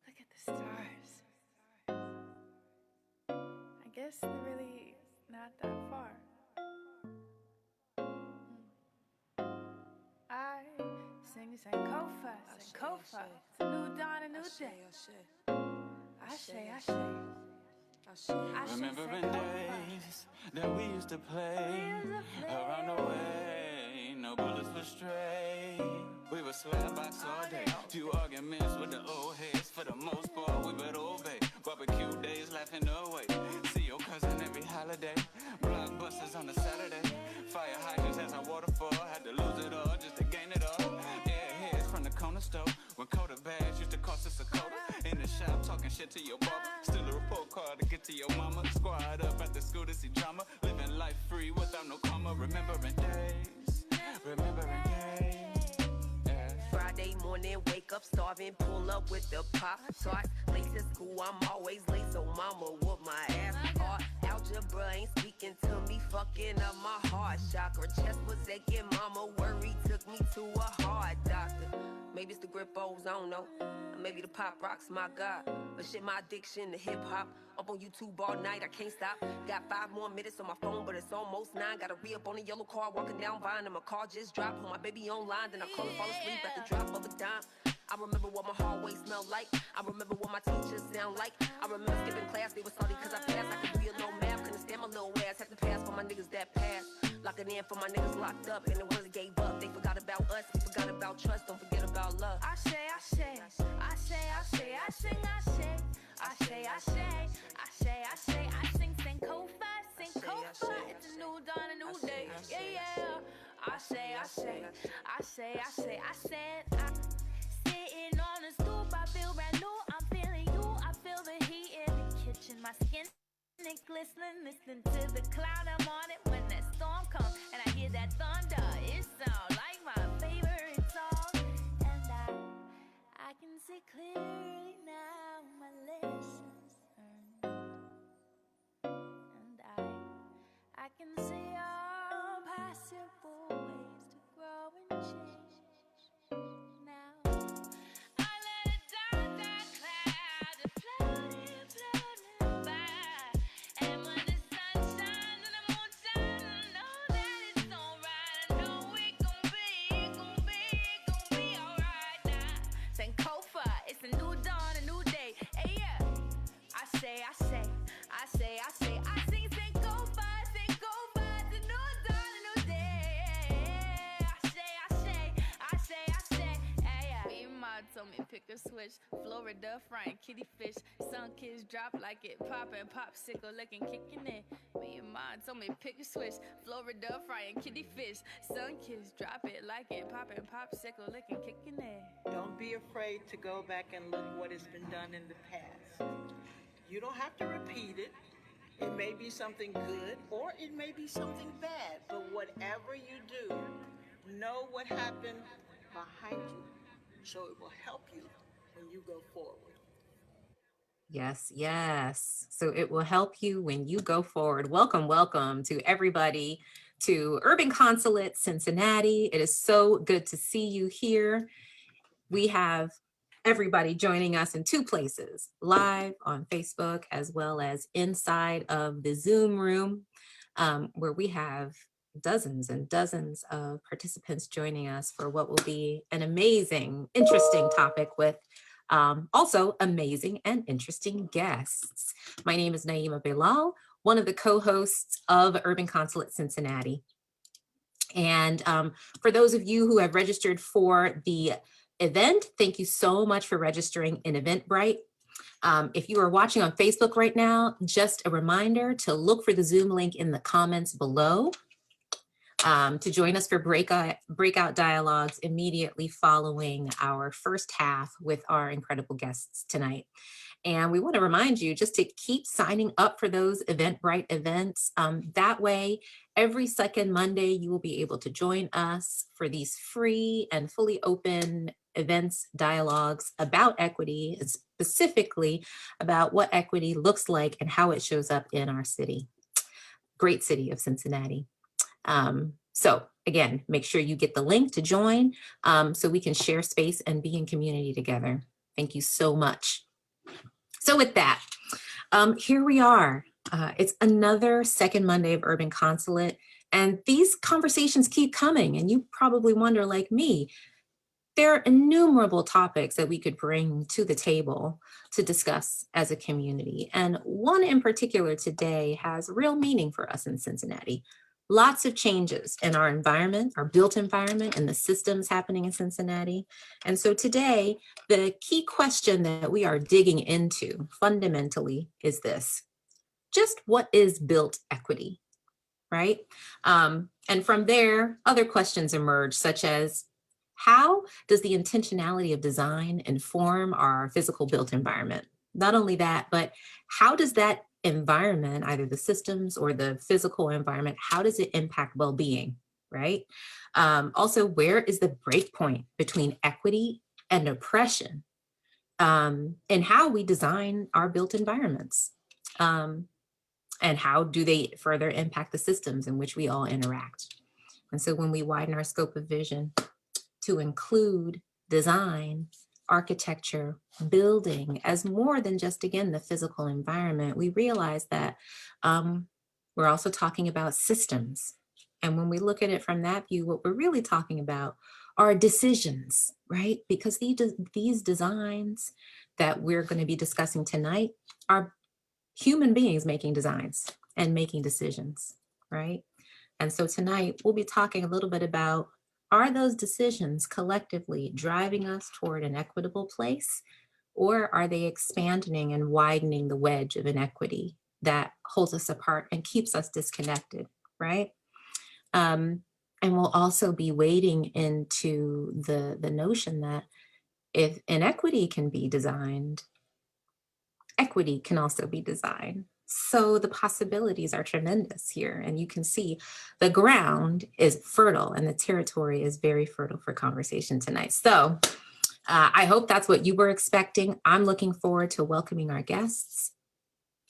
Look at the stars. I guess they're really not that far. I sing Kofa, sing Kofa. It's a new dawn, a new day. Remembering days that we used to play around the way, no bullets were stray. We would slap box all day, few arguments with the old heads. For the most part, we would obey. Barbecue days, laughing away. See your cousin every holiday. Blockbusters on a Saturday. Fire hydrants as I waterfall. Had to lose it all just to gain it all. Airheads from the corner store. When Coda bags used to cost us a quota. In the shop, talking shit to your barber. Still a report card to get to your mama. Squad up at the school to see drama. Living life free without no karma. Remembering days. Remembering days. Friday morning, wake up starving, pull up with the pop tart. Late to school, I'm always late, so mama whoop my ass hard. Algebra ain't speaking to me, fucking up my heart. Chakra chest was aching, mama worry took me to a hard doctor. Maybe it's the Grippos, I don't know. Maybe the pop rocks, my God. But shit, my addiction to hip hop. Up on YouTube all night, I can't stop. Got 5 more minutes on my phone, but it's almost 9. Gotta re-up on a yellow car, walking down Vine, and my car just dropped. Home, my baby online, then I call and fall asleep at the drop of a dime. I remember what my hallway smelled like. I remember what my teachers sound like. I remember skipping class, they were salty cause I passed. I could read no math, couldn't stand my little ass. Had to pass for my niggas that passed. Locking in for my niggas locked up, and the ones that gave up. They forgot about us, we forgot about trust, don't forget about love. I sing Kofa. It's a new dawn, a new day. Yeah. I said, sitting on the stoop, I feel brand new. I'm feeling you, I feel the heat in the kitchen. My skin is glistening, listening to the cloud. I'm on it when that storm comes, and I hear that thunder. It sounds like my favorite song, and I can see clearly now my lessons learned, and I can see all possible ways to grow and change. Now I let a dark cloud just floating by, and when the sun shines and the moon shines, I know that it's alright. I know it gon' be alright now. Sing Kofa, it's a new dawn, a new day. Hey yeah, I say, sing Kofa, it's a new dawn, a new day. I say, hey yeah. Me and Ma told me pick a switch. Florida frying kitty fish. Sun kids drop like it poppin', popsicle licking, kicking it. Me and Ma told me pick a switch. Florida frying kitty fish. Sun kids drop it like it poppin', popsicle licking, kicking it. Don't be afraid to go back and look what has been done in the past. You don't have to repeat it. It may be something good or it may be something bad, but whatever you do, know what happened behind you so it will help you when you go forward. Yes. So it will help you when you go forward. Welcome to everybody to Urban Consulate Cincinnati. It is so good to see you here. We have everybody joining us in 2 places, live on Facebook as well as inside of the Zoom room, where we have dozens and dozens of participants joining us for what will be an amazing, interesting topic with also amazing and interesting guests. My name is Naima Bilal, one of the co-hosts of Urban Consulate Cincinnati. And for those of you who have registered for the event, thank you so much for registering in Eventbrite. If you are watching on Facebook right now, just a reminder to look for the Zoom link in the comments below. to join us for breakout dialogues immediately following our first half with our incredible guests tonight. And we want to remind you just to keep signing up for those Eventbrite events. That way, every second Monday, you will be able to join us for these free and fully open events, dialogues about equity, and specifically about what equity looks like and how it shows up in our city, great city of Cincinnati. So again, make sure you get the link to join so we can share space and be in community together. Thank you so much. So with that, here we are. It's another second Monday of Urban Consulate, and these conversations keep coming, and you probably wonder, like me, there are innumerable topics that we could bring to the table to discuss as a community. And one in particular today has real meaning for us in Cincinnati. Lots of changes in our environment, our built environment, and the systems happening in Cincinnati. And so today, the key question that we are digging into fundamentally is this: just what is built equity, right? And from there, other questions emerge, such as, how does the intentionality of design inform our physical built environment? Not only that, but how does that environment, either the systems or the physical environment, how does it impact well-being, right? Also, where is the break point between equity and oppression in how we design our built environments? And how do they further impact the systems in which we all interact? And so when we widen our scope of vision to include design, architecture, building as more than just, again, the physical environment, we realize that we're also talking about systems. And when we look at it from that view, what we're really talking about are decisions, right? Because these designs that we're going to be discussing tonight are human beings making designs and making decisions, right? And so tonight we'll be talking a little bit about, are those decisions collectively driving us toward an equitable place, or are they expanding and widening the wedge of inequity that holds us apart and keeps us disconnected, right? And we'll also be wading into the notion that if inequity can be designed, equity can also be designed. So the possibilities are tremendous here. And you can see the ground is fertile and the territory is very fertile for conversation tonight. So I hope that's what you were expecting. I'm looking forward to welcoming our guests.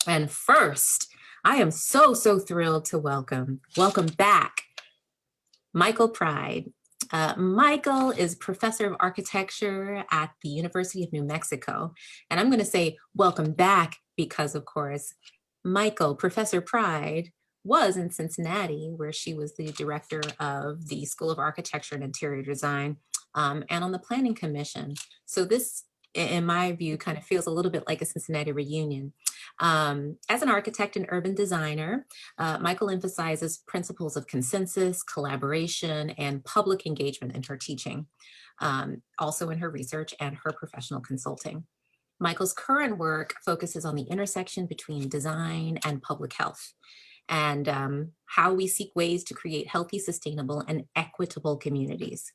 And first, I am so thrilled to welcome back Michael Pride. Michael is professor of architecture at the University of New Mexico. And I'm going to say welcome back because, of course, Michael, Professor Pride, was in Cincinnati, where she was the director of the School of Architecture and Interior Design and on the Planning Commission. So this, in my view, kind of feels a little bit like a Cincinnati reunion. As an architect and urban designer, Michael emphasizes principles of consensus, collaboration, and public engagement in her teaching, also in her research and her professional consulting. Michael's current work focuses on the intersection between design and public health, and how we seek ways to create healthy, sustainable, and equitable communities.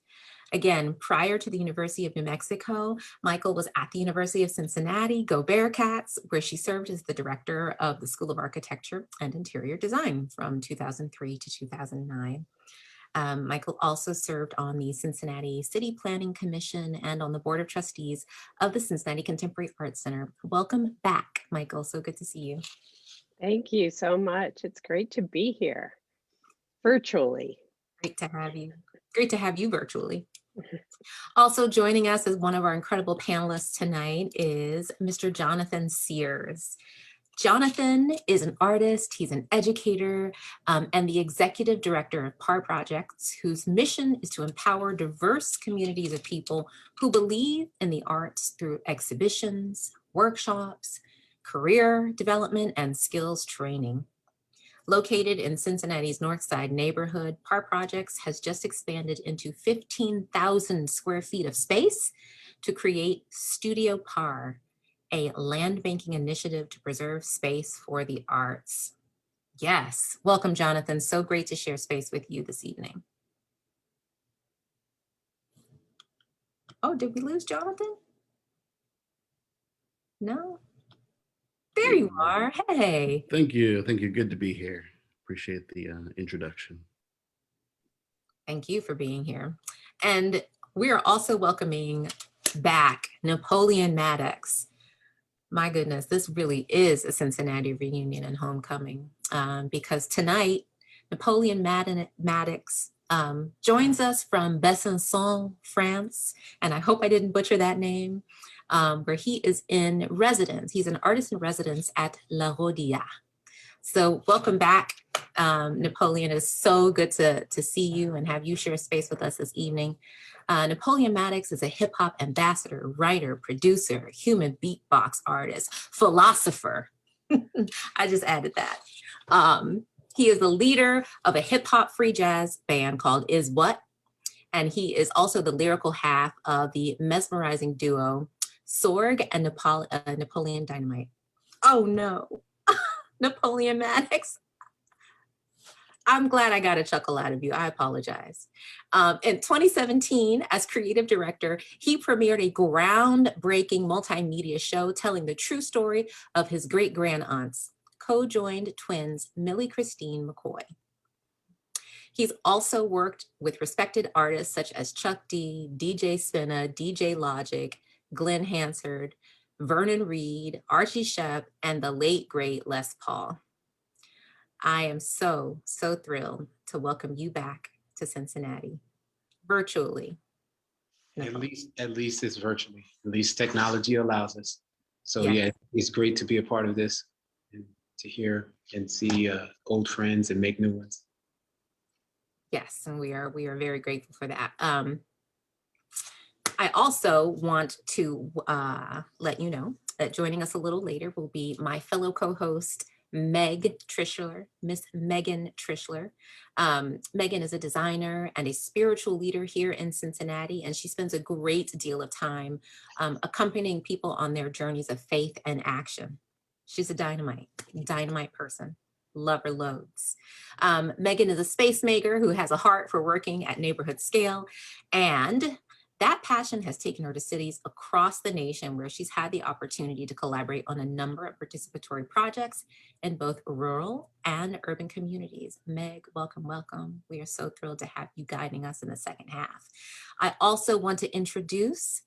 Again, prior to the University of New Mexico, Michael was at the University of Cincinnati, go Bearcats, where she served as the director of the School of Architecture and Interior Design from 2003 to 2009. Michael also served on the Cincinnati City Planning Commission and on the Board of Trustees of the Cincinnati Contemporary Arts Center. Welcome back, Michael. So good to see you. Thank you so much. It's great to be here virtually. Great to have you. Great to have you virtually. Also joining us as one of our incredible panelists tonight is Mr. Jonathan Sears. Jonathan is an artist, he's an educator, and the executive director of PAR Projects, whose mission is to empower diverse communities of people who believe in the arts through exhibitions, workshops, career development, and skills training. Located in Cincinnati's North Side neighborhood, PAR Projects has just expanded into 15,000 square feet of space to create Studio PAR, a land banking initiative to preserve space for the arts. Yes. Welcome, Jonathan. So great to share space with you this evening. Oh, did we lose Jonathan? No? There you are. Hey. Thank you. Thank you. Good to be here. Appreciate the introduction. Thank you for being here. And we are also welcoming back Napoleon Maddox. My goodness, this really is a Cincinnati reunion and homecoming, because tonight, Napoleon Maddox joins us from Besançon, France, and I hope I didn't butcher that name, where he is in residence. He's an artist in residence at La Rodilla. So welcome back, Napoleon. It is so good to see you and have you share space with us this evening. Napoleon Maddox is a hip hop ambassador, writer, producer, human beatbox artist, philosopher. I just added that. He is the leader of a hip hop free jazz band called Is What? And he is also the lyrical half of the mesmerizing duo Sorg and Napoleon Dynamite. Oh no. Napoleon Maddox. I'm glad I got a chuckle out of you. I apologize. In 2017, as creative director, he premiered a groundbreaking multimedia show telling the true story of his great-grand-aunts, co-joined twins Millie Christine McCoy. He's also worked with respected artists such as Chuck D, DJ Spinna, DJ Logic, Glenn Hansard, Vernon Reed, Archie Shepp, and the late, great Les Paul. I am so thrilled to welcome you back to Cincinnati, virtually. At least it's virtually. At least technology allows us. So Yeah. yeah, it's great to be a part of this and to hear and see old friends and make new ones. Yes, and we are very grateful for that. I also want to let you know that joining us a little later will be my fellow co-host, Meg Trischler, Miss Megan Trischler. Megan is a designer and a spiritual leader here in Cincinnati, and she spends a great deal of time accompanying people on their journeys of faith and action. She's a dynamite person. Love her loads. Megan is a space maker who has a heart for working at neighborhood scale, and that passion has taken her to cities across the nation where she's had the opportunity to collaborate on a number of participatory projects in both rural and urban communities. Meg, welcome, welcome. We are so thrilled to have you guiding us in the second half. I also want to introduce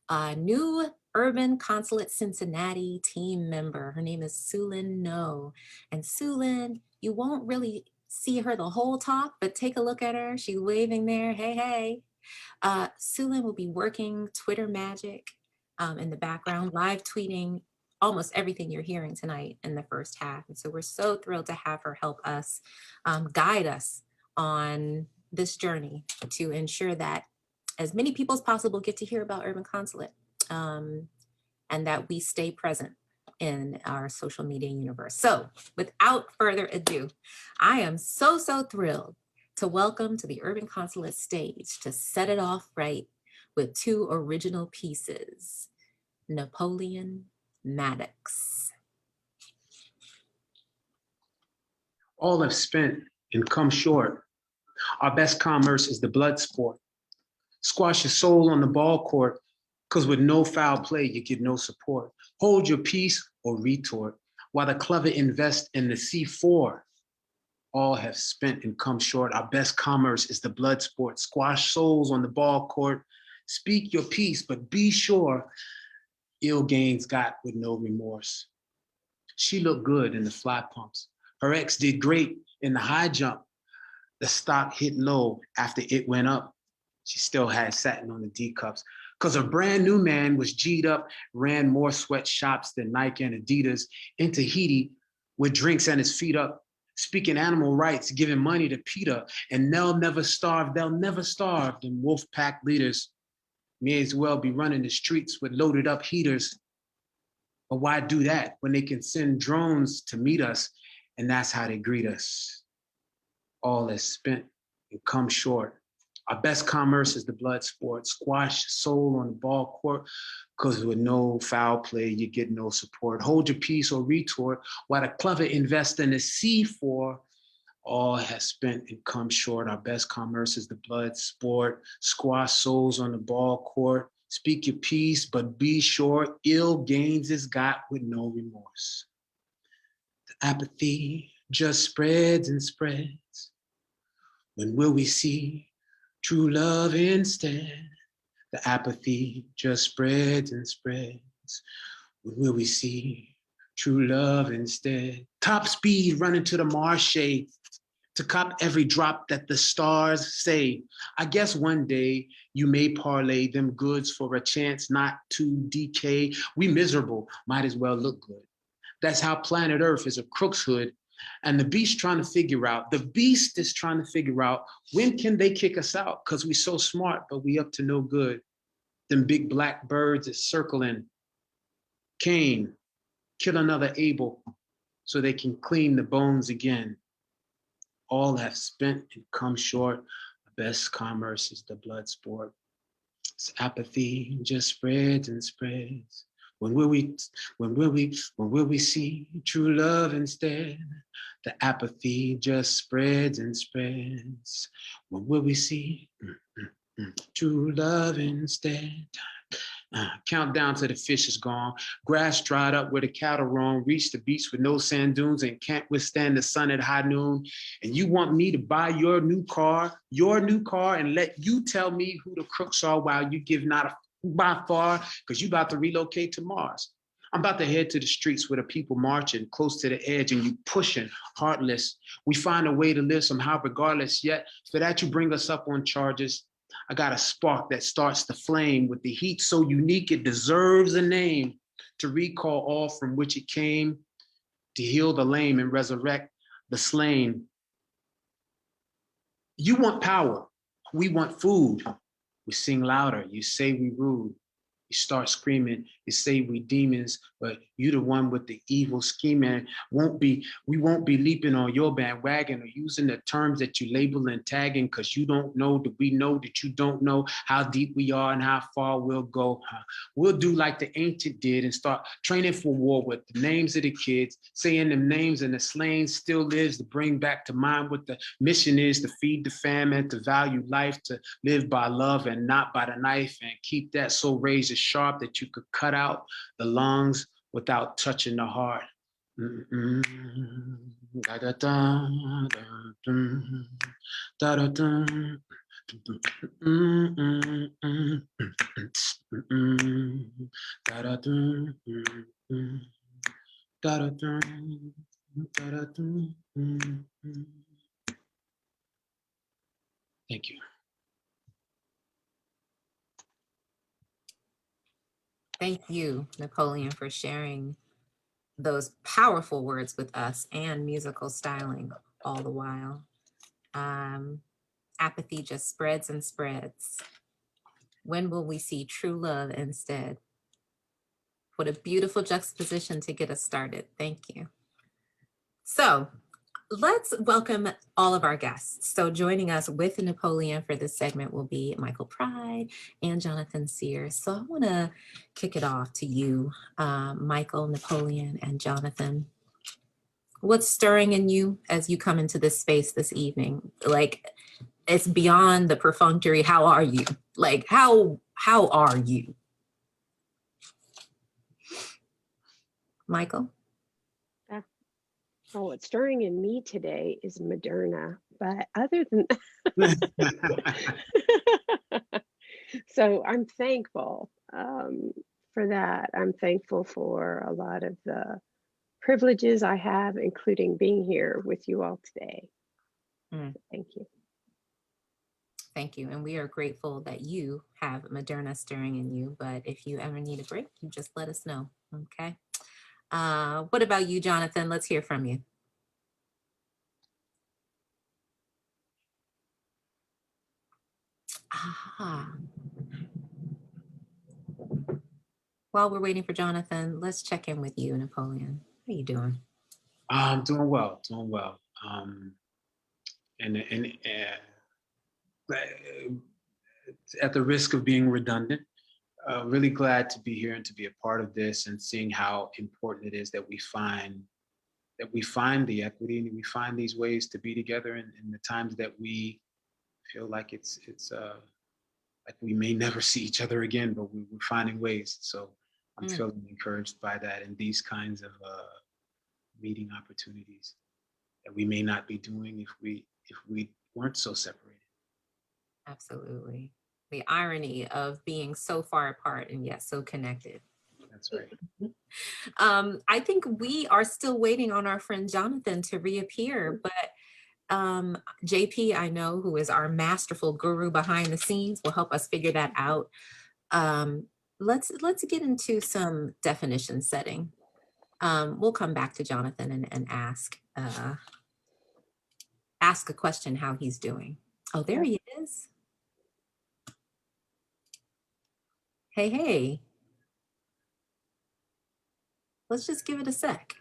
a new Urban Consulate Cincinnati team member. Her name is Sulin No. And Sulin, you won't really see her the whole talk, but take a look at her. She's waving there, hey, hey. Sulin will be working Twitter magic in the background, live tweeting almost everything you're hearing tonight in the first half. And so we're so thrilled to have her help us, guide us on this journey to ensure that as many people as possible get to hear about Urban Consulate, and that we stay present in our social media universe. So without further ado, I am so thrilled to welcome to the Urban Consulate stage to set it off right with two original pieces, Napoleon Maddox. All have spent and come short. Our best commerce is the blood sport. Squash your soul on the ball court, because with no foul play, you get no support. Hold your peace or retort, while the clever invest in the C4. All have spent and come short. Our best commerce is the blood sport. Squash souls on the ball court. Speak your peace, but be sure ill gains got with no remorse. She looked good in the fly pumps. Her ex did great in the high jump. The stock hit low after it went up. She still had satin on the D cups, because her brand new man was G'd up, ran more sweatshops than Nike and Adidas in Tahiti with drinks and his feet up, speaking animal rights, giving money to PETA, and they'll never starve, them wolf pack leaders may as well be running the streets with loaded up heaters. But why do that when they can send drones to meet us, and that's how they greet us? All is spent and come short. Our best commerce is the blood sport. Squash soul on the ball court, because with no foul play, you get no support. Hold your peace or retort, while the clever invest in the C4. All has spent and come short. Our best commerce is the blood sport. Squash souls on the ball court. Speak your peace, but be sure ill gains is got with no remorse. The apathy just spreads and spreads. When will we see true love instead? The apathy just spreads and spreads. When will we see true love instead? Top speed running to the marche to cop every drop that the stars say. I guess one day you may parlay them goods for a chance not to decay. We miserable, might as well look good. That's how planet Earth is a crook's hood. And the beast is trying to figure out when can they kick us out? Because we so smart, but we up to no good. Them big black birds is circling. Cain, kill another Abel so they can clean the bones again. All have spent and come short. The best commerce is the blood sport. It's apathy just spreads and spreads. When will we see true love instead? The apathy just spreads and spreads. When will we see true love instead? Countdown till the fish is gone. Grass dried up where the cattle roam. Reach the beach with no sand dunes and can't withstand the sun at high noon. And you want me to buy your new car, and let you tell me who the crooks are while you give not a by far, because you about to relocate to Mars. I'm about to head to the streets where the people marching close to the edge and you pushing, heartless. We find a way to live somehow regardless, yet for that you bring us up on charges. I got a spark that starts to flame with the heat so unique it deserves a name, to recall all from which it came, to heal the lame and resurrect the slain. You want power, we want food. We sing louder, you say we rude. You start screaming, you say we demons, but you the one with the evil scheming. We won't be leaping on your bandwagon or using the terms that you label and tagging, because you don't know that we know that you don't know how deep we are and how far we'll go. We'll do like the ancient did and start training for war with the names of the kids, saying them names, and the slain still lives to bring back to mind what the mission is, to feed the famine, to value life, to live by love and not by the knife, and keep that so razor sharp that you could cut out the lungs without touching the heart. Thank you. Thank you, Napoleon, for sharing those powerful words with us and musical styling all the while. Apathy just spreads and spreads. When will we see true love instead? What a beautiful juxtaposition to get us started. Thank you. So let's welcome all of our guests. So joining us with Napoleon for this segment will be Michael Pride and Jonathan Sears. So I want to kick it off to you, Michael, Napoleon, and Jonathan. What's stirring in you as you come into this space this evening? Like, it's beyond the perfunctory, how are you? Like, how are you? Michael? Oh, what's stirring in me today is Moderna, but other than so I'm thankful for that. I'm thankful for a lot of the privileges I have, including being here with you all today. Thank you. Thank you. And we are grateful that you have Moderna stirring in you, but if you ever need a break, you just let us know, okay? What about you, Jonathan? Let's hear from you. While we're waiting for Jonathan, let's check in with you, Napoleon. How are you doing? I'm doing well, And at the risk of being redundant, really glad to be here and to be a part of this and seeing how important it is that we find the equity and we find these ways to be together in the times that we feel like it's like we may never see each other again, but we're finding ways. So I'm feeling encouraged by that and these kinds of meeting opportunities that we may not be doing if we weren't so separated. Absolutely. The irony of being so far apart and yet so connected. That's right. I think we are still waiting on our friend Jonathan to reappear, but JP, I know, who is our masterful guru behind the scenes, will help us figure that out. Let's get into some definition setting. We'll come back to Jonathan and ask a question how he's doing. Oh, there he is. Hey. Let's just give it a sec,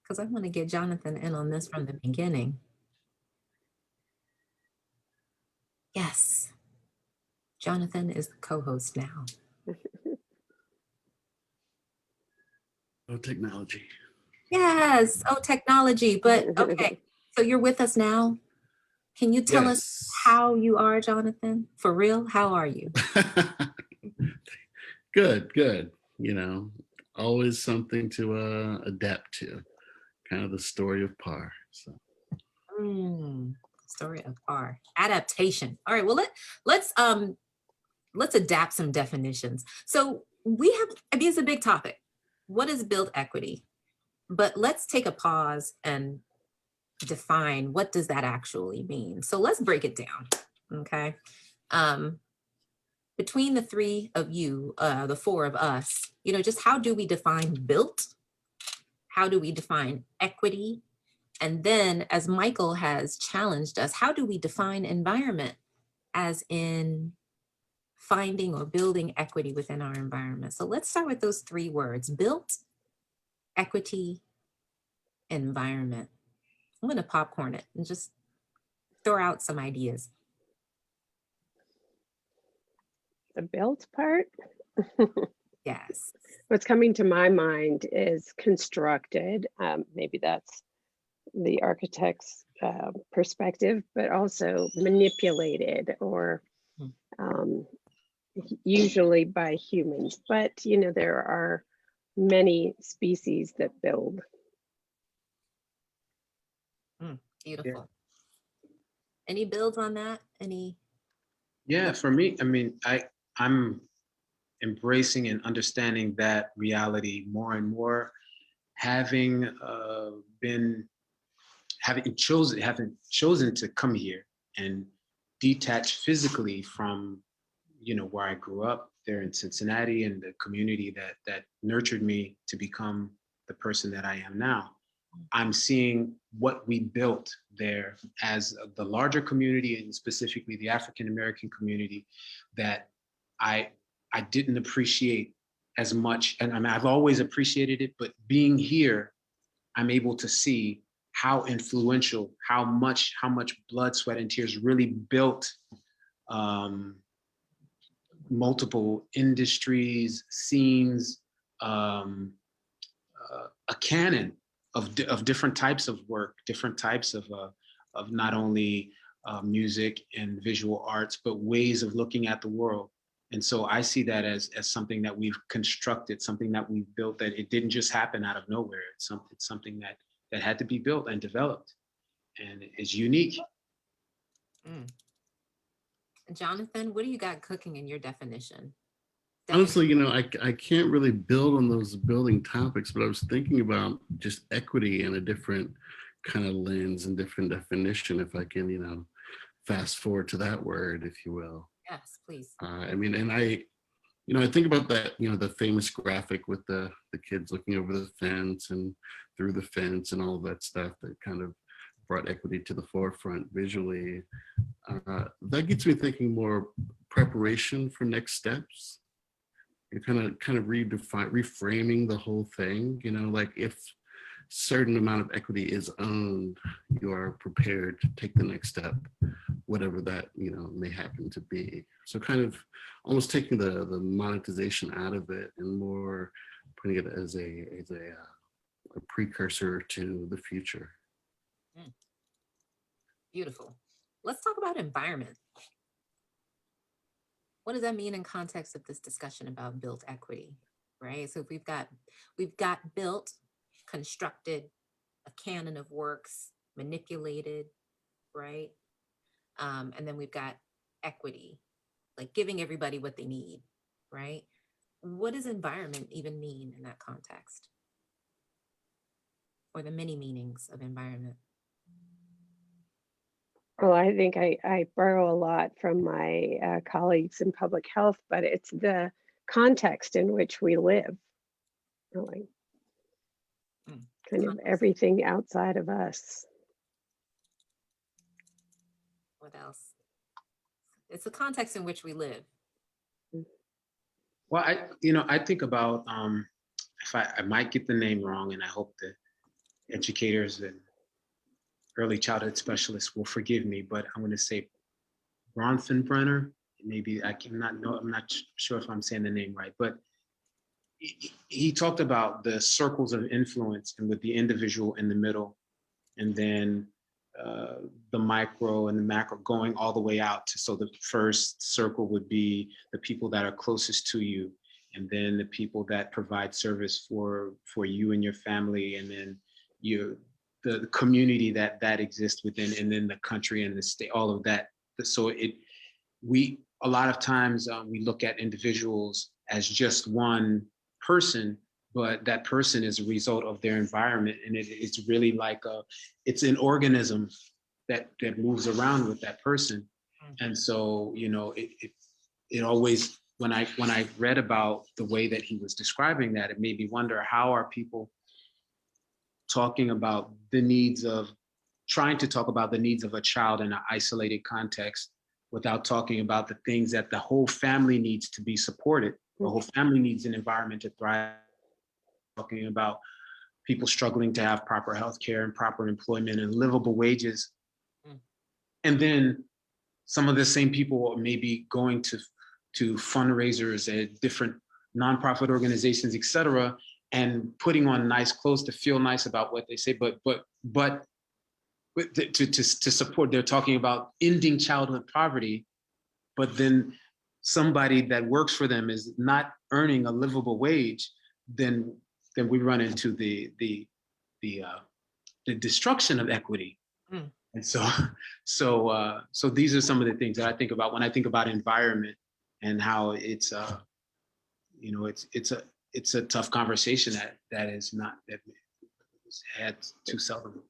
because I want to get Jonathan in on this from the beginning. Yes, Jonathan is the co-host now. Oh, technology. Yes, oh, technology, but okay. So you're with us now. Can you tell us how you are, Jonathan? For real, how are you? Good. You know, always something to adapt to. Kind of the story of Par. So. Story of Par. Adaptation. All right. Well, let's adapt some definitions. So it's a big topic. What is built equity? But let's take a pause and define what does that actually mean. So let's break it down. Okay. Between the three of you, the four of us, just how do we define built? How do we define equity? And then, as Michael has challenged us, how do we define environment, as in finding or building equity within our environment? So let's start with those three words: built, equity, environment. I'm going to popcorn it and just throw out some ideas. The built part? Yes. What's coming to my mind is constructed. Maybe that's the architect's perspective, but also manipulated or usually by humans. But, there are many species that build. Beautiful. Yeah. Any builds on that? Yeah, for me, I mean, I'm embracing and understanding that reality more and more, having chosen to come here and detach physically from, where I grew up there in Cincinnati and the community that nurtured me to become the person that I am now. I'm seeing what we built there as the larger community, and specifically the African American community, that I didn't appreciate as much. And I mean, I've always appreciated it, but being here, I'm able to see how influential, how much blood, sweat, and tears really built multiple industries, scenes, a canon of different types of work, different types of not only music and visual arts, but ways of looking at the world. And so I see that as something that we've constructed, something that we've built, that it didn't just happen out of nowhere. It's something that had to be built and developed, and is unique. Jonathan, what do you got cooking in your definition? Honestly, I can't really build on those building topics, but I was thinking about just equity in a different kind of lens and different definition, if I can, fast forward to that word, if you will. Yes, please. I mean, and I think about that, the famous graphic with the kids looking over the fence and through the fence and all of that stuff that kind of brought equity to the forefront visually. That gets me thinking more preparation for next steps. You kind of reframing the whole thing, like if certain amount of equity is owned, you are prepared to take the next step, whatever that, you know, may happen to be. So kind of almost taking the monetization out of it and more putting it as a precursor to the future. Beautiful. Let's talk about environment. What does that mean in context of this discussion about built equity, right? So if we've got built, constructed, a canon of works, manipulated, right? And then we've got equity, like giving everybody what they need, right? What does environment even mean in that context? Or the many meanings of environment? Well, I think I borrow a lot from my colleagues in public health, but it's the context in which we live, really. Kind of everything outside of us. What else? It's the context in which we live. Well, I think about, if I might get the name wrong, and I hope the educators and early childhood specialists will forgive me, but I'm going to say Bronfenbrenner. Maybe I'm not sure if I'm saying the name right, but he talked about the circles of influence, and with the individual in the middle, and then the micro and the macro going all the way out to, so the first circle would be the people that are closest to you, and then the people that provide service for you and your family, and then the community that exists within, and then the country and the state, all of that. So a lot of times we look at individuals as just one person, but that person is a result of their environment, and it's really like it's an organism that moves around with that person. And so, you know, it always, when I read about the way that he was describing that, it made me wonder, how are people talking about trying to talk about the needs of a child in an isolated context without talking about the things that the whole family needs to be supported. The whole family needs an environment to thrive. Talking about people struggling to have proper health care and proper employment and livable wages. And then some of the same people may be going to fundraisers at different nonprofit organizations, et cetera, and putting on nice clothes to feel nice about what they say, but to support, they're talking about ending childhood poverty, but then somebody that works for them is not earning a livable wage, then we run into the destruction of equity. And so these are some of the things that I think about when I think about environment, and how it's it's a tough conversation that is had too seldom.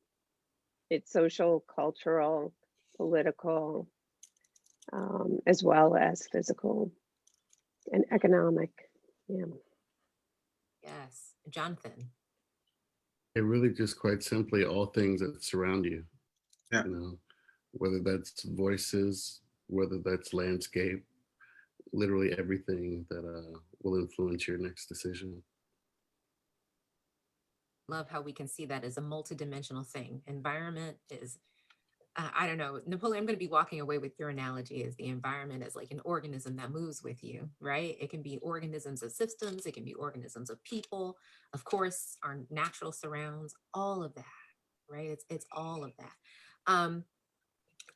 It's social, cultural, political, as well as physical and economic. Yeah. Yes, Jonathan. It really just quite simply all things that surround you. Yeah. You know, whether that's voices, whether that's landscape, literally everything that will influence your next decision. Love how we can see that as a multidimensional thing. Environment is, I don't know, Napoleon, I'm going to be walking away with your analogy as the environment as like an organism that moves with you, right? It can be organisms of systems, it can be organisms of people, of course, our natural surrounds, all of that, right? It's all of that.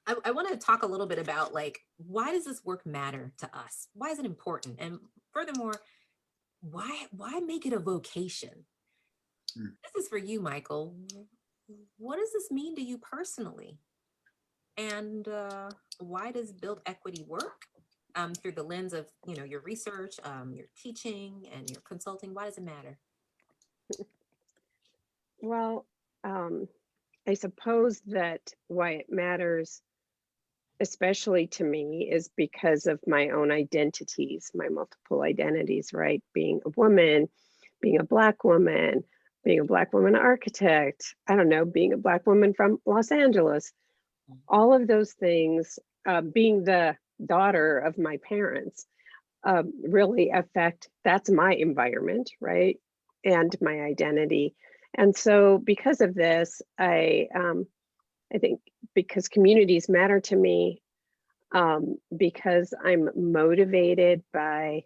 I want to talk a little bit about, like, why does this work matter to us? Why is it important? And furthermore, why make it a vocation? This is for you, Michael. What does this mean to you personally? And why does built equity work through the lens of, you know, your research, your teaching, and your consulting? Why does it matter? Well, I suppose that why it matters, especially to me, is because of my own identities, my multiple identities, right? Being a woman, being a Black woman, being a Black woman architect, I don't know, being a Black woman from Los Angeles, all of those things, being the daughter of my parents, really affect, that's my environment, right? And my identity. And so because of this, I think because communities matter to me, because I'm motivated by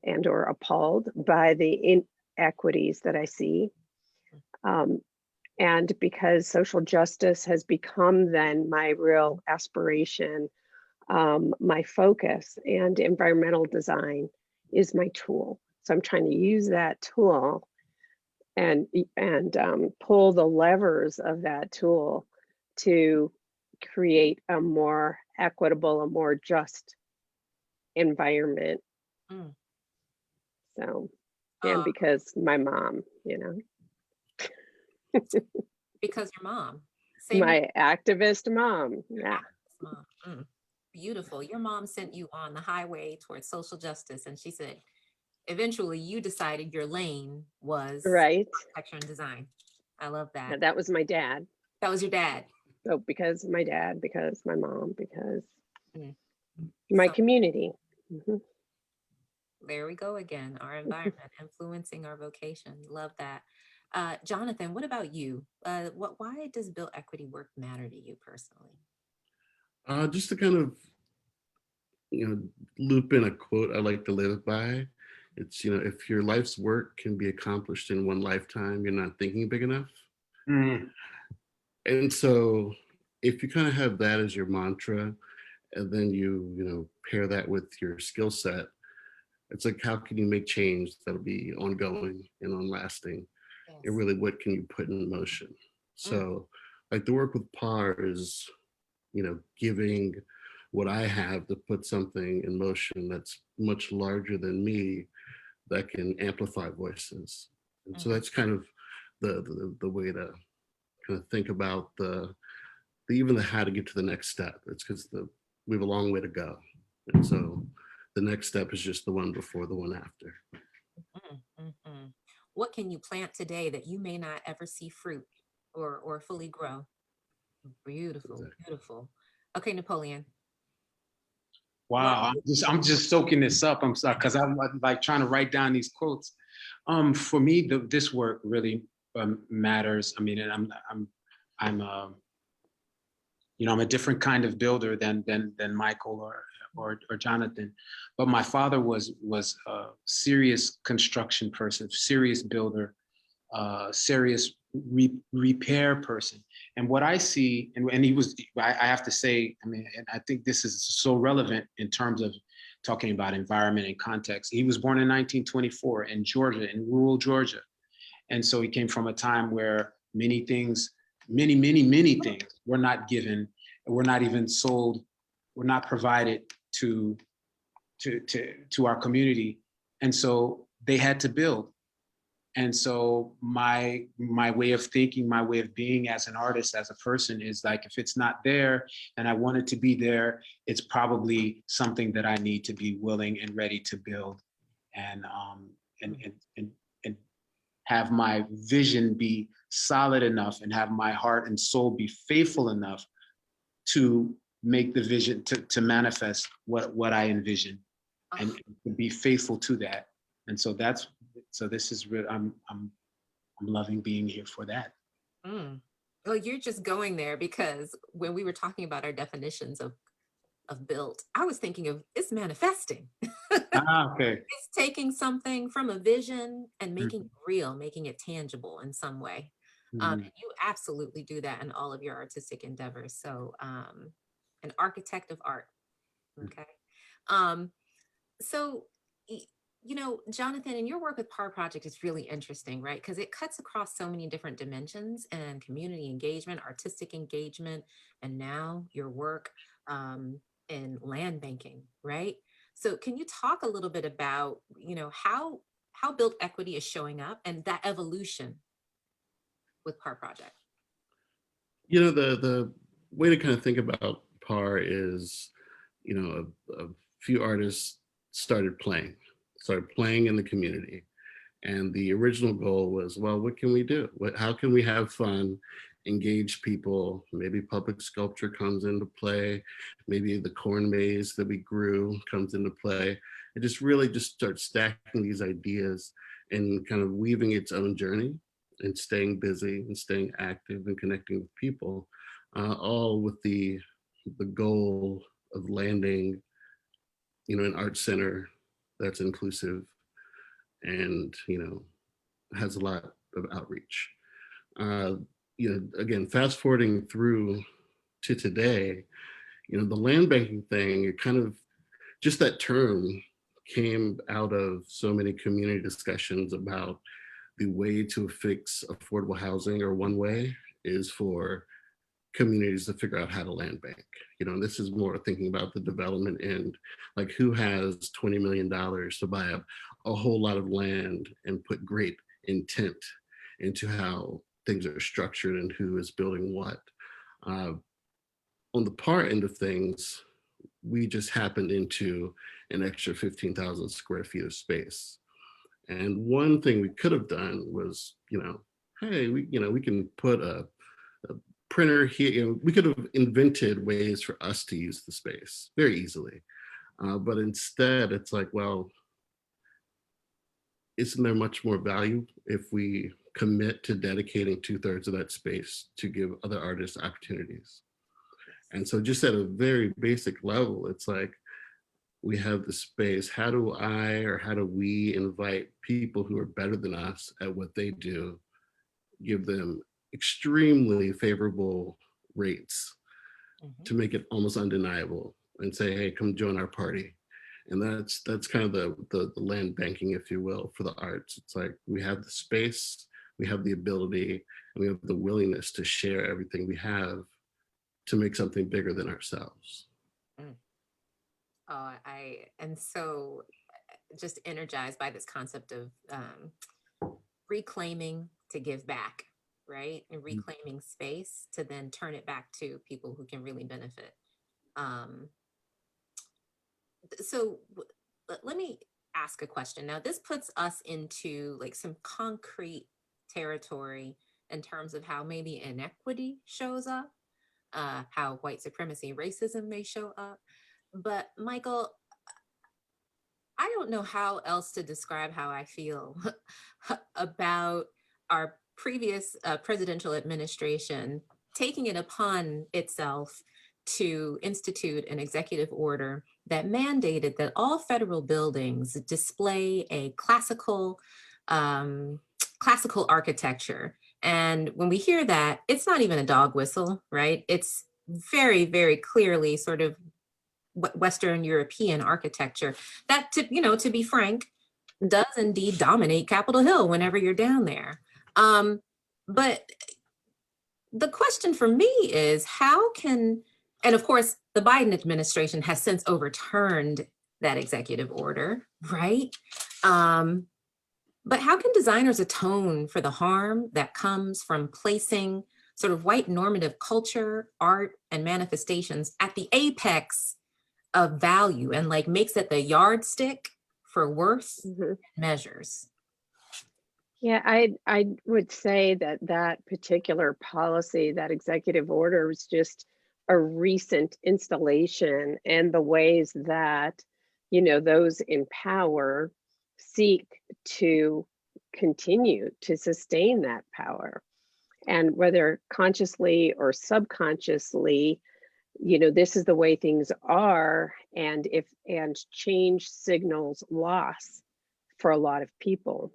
and or appalled by the inequities that I see. And because social justice has become then my real aspiration, my focus, and environmental design is my tool. So I'm trying to use that tool and pull the levers of that tool to create a more equitable, a more just environment. Mm. So, and because my mom, Because your mom. Same my activist mom. Yeah. mom. Mm. Beautiful. Your mom sent you on the highway towards social justice, and she said, eventually you decided your lane was Right. architecture and design. I love that. That was my dad. That was your dad. So because my dad, because my mom, because Mm. my So community. Mhm. there we go again. Our environment influencing our vocation. Love that. Jonathan, what about you? Why does built equity work matter to you personally? Just to kind of, loop in a quote I like to live by. It's, if your life's work can be accomplished in one lifetime, you're not thinking big enough. Mm. And so if you kind of have that as your mantra, and then you pair that with your skill set, it's like, how can you make change that'll be ongoing and on lasting? Yes. And really, what can you put in motion? So like the work with PAR is, giving what I have to put something in motion that's much larger than me, that can amplify voices. And so that's kind of the way to kind of think about even the how to get to the next step. It's because we have a long way to go. And so the next step is just the one before the one after. What can you plant today that you may not ever see fruit or fully grow? Beautiful, Exactly. beautiful. Okay, Napoleon. Wow, I'm just soaking this up. I'm sorry, because I'm like trying to write down these quotes. For me, this work really matters. I mean, and I'm I'm a different kind of builder than Michael or Jonathan, but my father was a serious construction person, serious builder, serious repair person. And what I see, and he was, I have to say, I mean, and I think this is so relevant in terms of talking about environment and context. He was born in 1924 in Georgia, in rural Georgia. And so he came from a time where many things, many things were not given, were not even sold, were not provided to our community. And so they had to build. And so my way of thinking, my way of being as an artist, as a person, is like, if it's not there and I want it to be there, it's probably something that I need to be willing and ready to build, and have my vision be solid enough, and have my heart and soul be faithful enough to make the vision, to manifest what I envision, and be faithful to that. And so this is real. I'm loving being here for that. Well, you're just going there, because when we were talking about our definitions of built, I was thinking of it's manifesting. Okay. It's taking something from a vision and making it real, making it tangible in some way. You absolutely do that in all of your artistic endeavors. So an architect of art. Okay. So Jonathan, and your work with PAR Project is really interesting, right? Because it cuts across so many different dimensions, and community engagement, artistic engagement, and now your work in land banking, right? So can you talk a little bit about, how built equity is showing up and that evolution with PAR Project? The way to kind of think about PAR is, a few artists started playing in the community. And the original goal was, well, what can we do? How can we have fun, engage people? Maybe public sculpture comes into play. Maybe the corn maze that we grew comes into play. It just really just starts stacking these ideas and kind of weaving its own journey. and staying busy and staying active and connecting with people, all with the goal of landing, an art center that's inclusive and, has a lot of outreach. Again, fast forwarding through to today, the land banking thing, it kind of, just that term came out of so many community discussions about the way to fix affordable housing, or one way is for communities to figure out how to land bank. This is more thinking about the development end, like who has $20 million to buy up a whole lot of land and put great intent into how things are structured and who is building what. On the par end of things, we just happened into an extra 15,000 square feet of space. And one thing we could have done was, hey, we can put a printer here. We could have invented ways for us to use the space very easily. But instead, it's like, well, isn't there much more value if we commit to dedicating 2/3 of that space to give other artists opportunities? And so just at a very basic level, it's like, we have the space. How do we invite people who are better than us at what they do, give them extremely favorable rates to make it almost undeniable, and say, hey, come join our party. And that's kind of the land banking, if you will, for the arts. It's like, we have the space, we have the ability, and we have the willingness to share everything we have to make something bigger than ourselves. I am so just energized by this concept of reclaiming to give back, right? And reclaiming space to then turn it back to people who can really benefit. So let me ask a question. Now, this puts us into like some concrete territory in terms of how maybe inequity shows up, how white supremacy, racism may show up. But Michael, I don't know how else to describe how I feel about our previous presidential administration taking it upon itself to institute an executive order that mandated that all federal buildings display a classical architecture. And when we hear that, it's not even a dog whistle, right? It's very, very clearly sort of Western European architecture that, to be frank, does indeed dominate Capitol Hill whenever you're down there. But the question for me is, and of course, the Biden administration has since overturned that executive order, right? But how can designers atone for the harm that comes from placing sort of white normative culture, art, and manifestations at the apex of value, and like makes it the yardstick for worth measures? Yeah, I would say that particular policy, that executive order, was just a recent installation, and the ways that, those in power seek to continue to sustain that power. And whether consciously or subconsciously, this is the way things are, and change signals loss for a lot of people.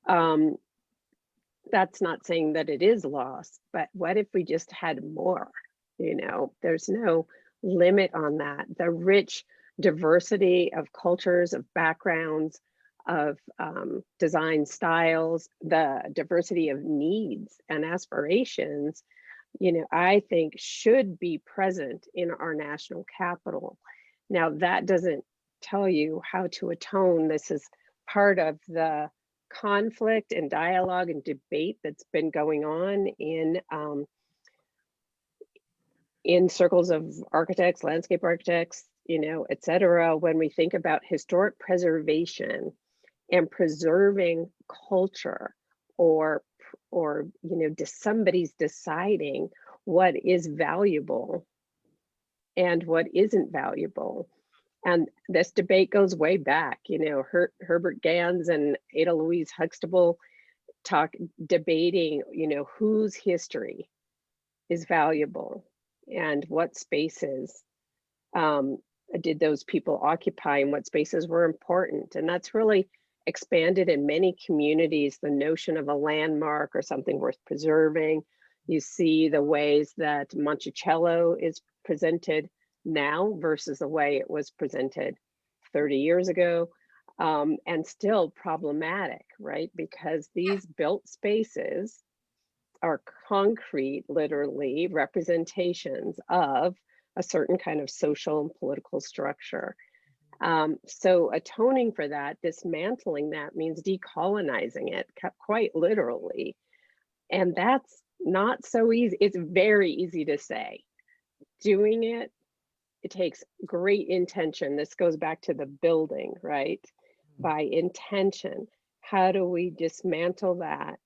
That's not saying that it is loss, but what if we just had more? There's no limit on that. The rich diversity of cultures, of backgrounds, of design styles, the diversity of needs and aspirations, I think should be present in our national capital. Now, that doesn't tell you how to atone. This is part of the conflict and dialogue and debate that's been going on in circles of architects, landscape architects, et cetera, when we think about historic preservation and preserving culture, or somebody's deciding what is valuable and what isn't valuable. And this debate goes way back. Herbert Gans and Ada Louise Huxtable debating, whose history is valuable and what spaces did those people occupy and what spaces were important. And that's really expanded in many communities, the notion of a landmark or something worth preserving. You see the ways that Monticello is presented now versus the way it was presented 30 years ago, and still problematic, right? Because these built spaces are concrete, literally, representations of a certain kind of social and political structure. So atoning for that, dismantling that means decolonizing it quite literally. And that's not so easy. It's very easy to say. Doing it, it takes great intention. This goes back to the building, right? By intention. How do we dismantle that?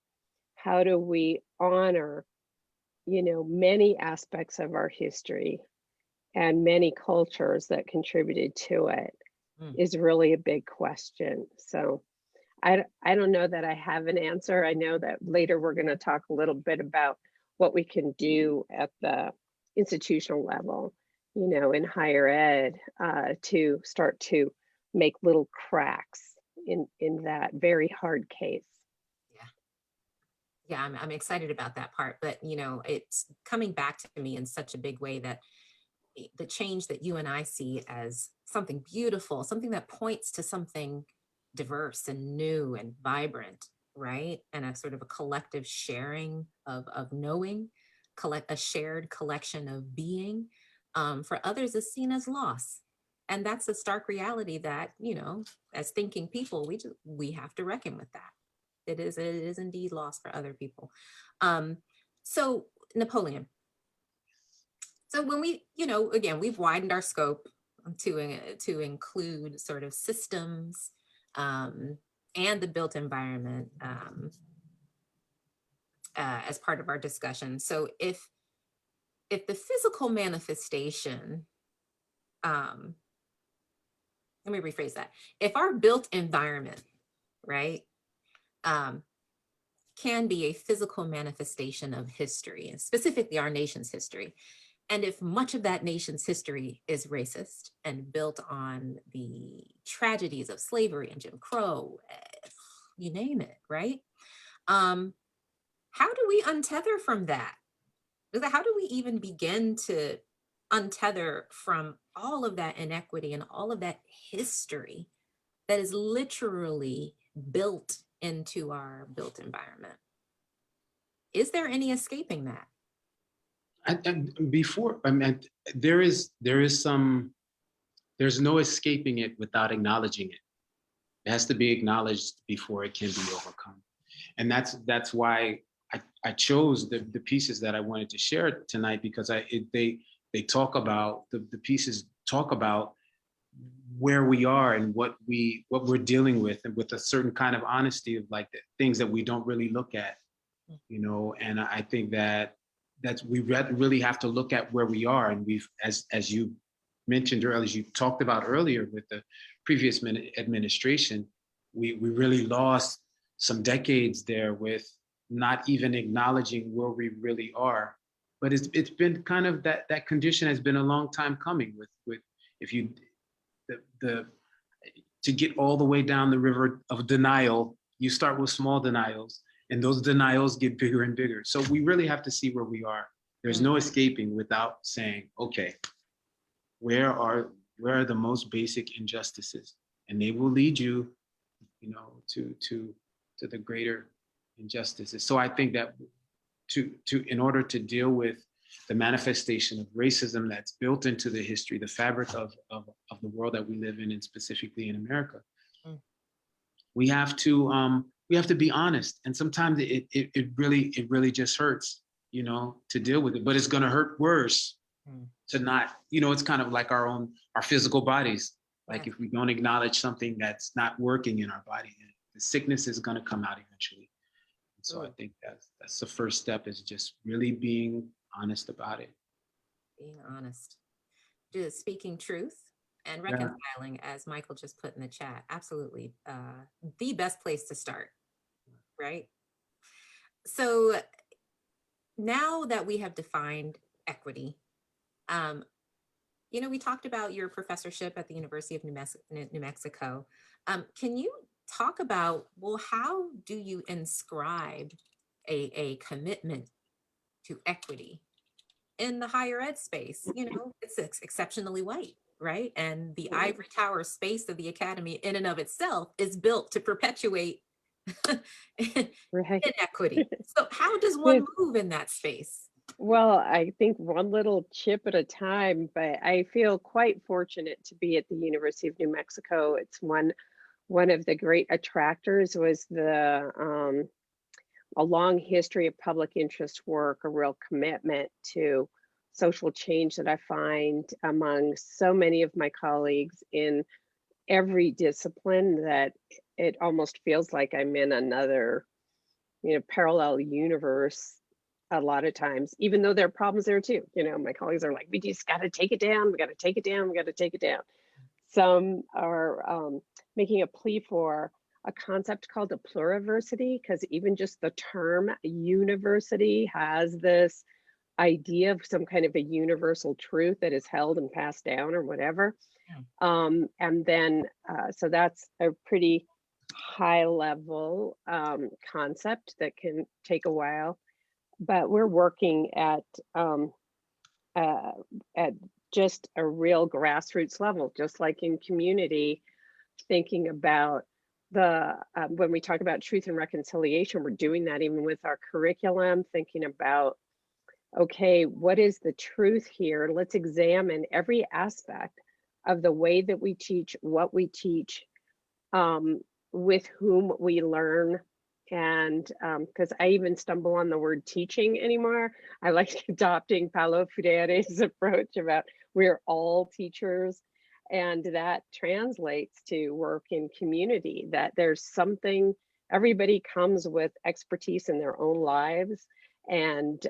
How do we honor, many aspects of our history and many cultures that contributed to it is really a big question. So I don't know that I have an answer. I know that later we're going to talk a little bit about what we can do at the institutional level, in higher ed, to start to make little cracks in that very hard case. Yeah, I'm excited about that part, but it's coming back to me in such a big way that the change that you and I see as something beautiful, something that points to something diverse and new and vibrant, right? And a sort of a collective sharing of knowing, a shared collection of being, for others is seen as loss. And that's a stark reality that, as thinking people, we have to reckon with that. It is indeed loss for other people. So Napoleon, so when we, again, we've widened our scope to include sort of systems and the built environment as part of our discussion. So if the physical manifestation, let me rephrase that. If our built environment, right, can be a physical manifestation of history, and specifically our nation's history. And if much of that nation's history is racist and built on the tragedies of slavery and Jim Crow, you name it, right? How do we untether from that? How do we even begin to untether from all of that inequity and all of that history that is literally built into our built environment? Is there any escaping that? There's no escaping it without acknowledging it. It has to be acknowledged before it can be overcome. And that's why I chose the pieces that I wanted to share tonight, because they talk about, the pieces talk about where we are and what we're dealing with, and with a certain kind of honesty of like the things that we don't really look at, and I think that's we really have to look at where we are. And we've, as you mentioned earlier, as you talked about earlier with the previous administration, we really lost some decades there with not even acknowledging where we really are. But it's been kind of that condition has been a long time coming with if you to get all the way down the river of denial, you start with small denials, and those denials get bigger and bigger. So we really have to see where we are. There's no escaping without saying, okay, where are the most basic injustices? And they will lead you, to the greater injustices. So I think that in order to deal with the manifestation of racism that's built into the history, the fabric of the world that we live in, and specifically in America, we have to be honest. And sometimes it really just hurts, to deal with it. But it's going to hurt worse to not, it's kind of like our physical bodies. Like if we don't acknowledge something that's not working in our body, the sickness is going to come out eventually. So I think that's the first step, is just really being honest about it. Being honest, just speaking truth and reconciling, as Michael just put in the chat. Absolutely, the best place to start, right? So now that we have defined equity, um, we talked about your professorship at the University of New Mexico. Can you talk about, well, how do you inscribe a commitment to equity in the higher ed space? It's exceptionally white, right? And the ivory tower space of the academy in and of itself is built to perpetuate Right. inequity. So how does Yeah. one move in that space? Well, I think one little chip at a time, but I feel quite fortunate to be at the University of New Mexico. It's one of the great attractors was a long history of public interest work, a real commitment to social change that I find among so many of my colleagues in every discipline that it almost feels like I'm in another, parallel universe a lot of times, even though there are problems there too. My colleagues are like, we just got to take it down. We got to take it down. We got to take it down. Some are making a plea for a concept called a pluriversity, because even just the term university has this idea of some kind of a universal truth that is held and passed down or whatever. And then, so that's a pretty high level concept that can take a while, but we're working at just a real grassroots level, just like in community, thinking about when we talk about truth and reconciliation, we're doing that even with our curriculum, thinking about, okay, what is the truth here? Let's examine every aspect of the way that we teach, what we teach, with whom we learn. And because I even stumble on the word teaching anymore, I like adopting Paulo Freire's approach about we're all teachers. And that translates to work in community, that there's something, everybody comes with expertise in their own lives and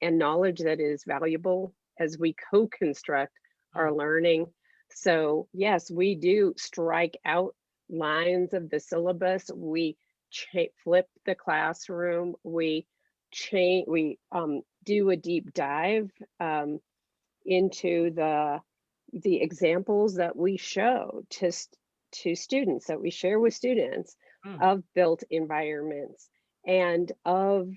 knowledge that is valuable as we co-construct our learning. So yes, we do strike out lines of the syllabus. We flip the classroom. We do a deep dive into the examples that we show to students, that we share with students of built environments and of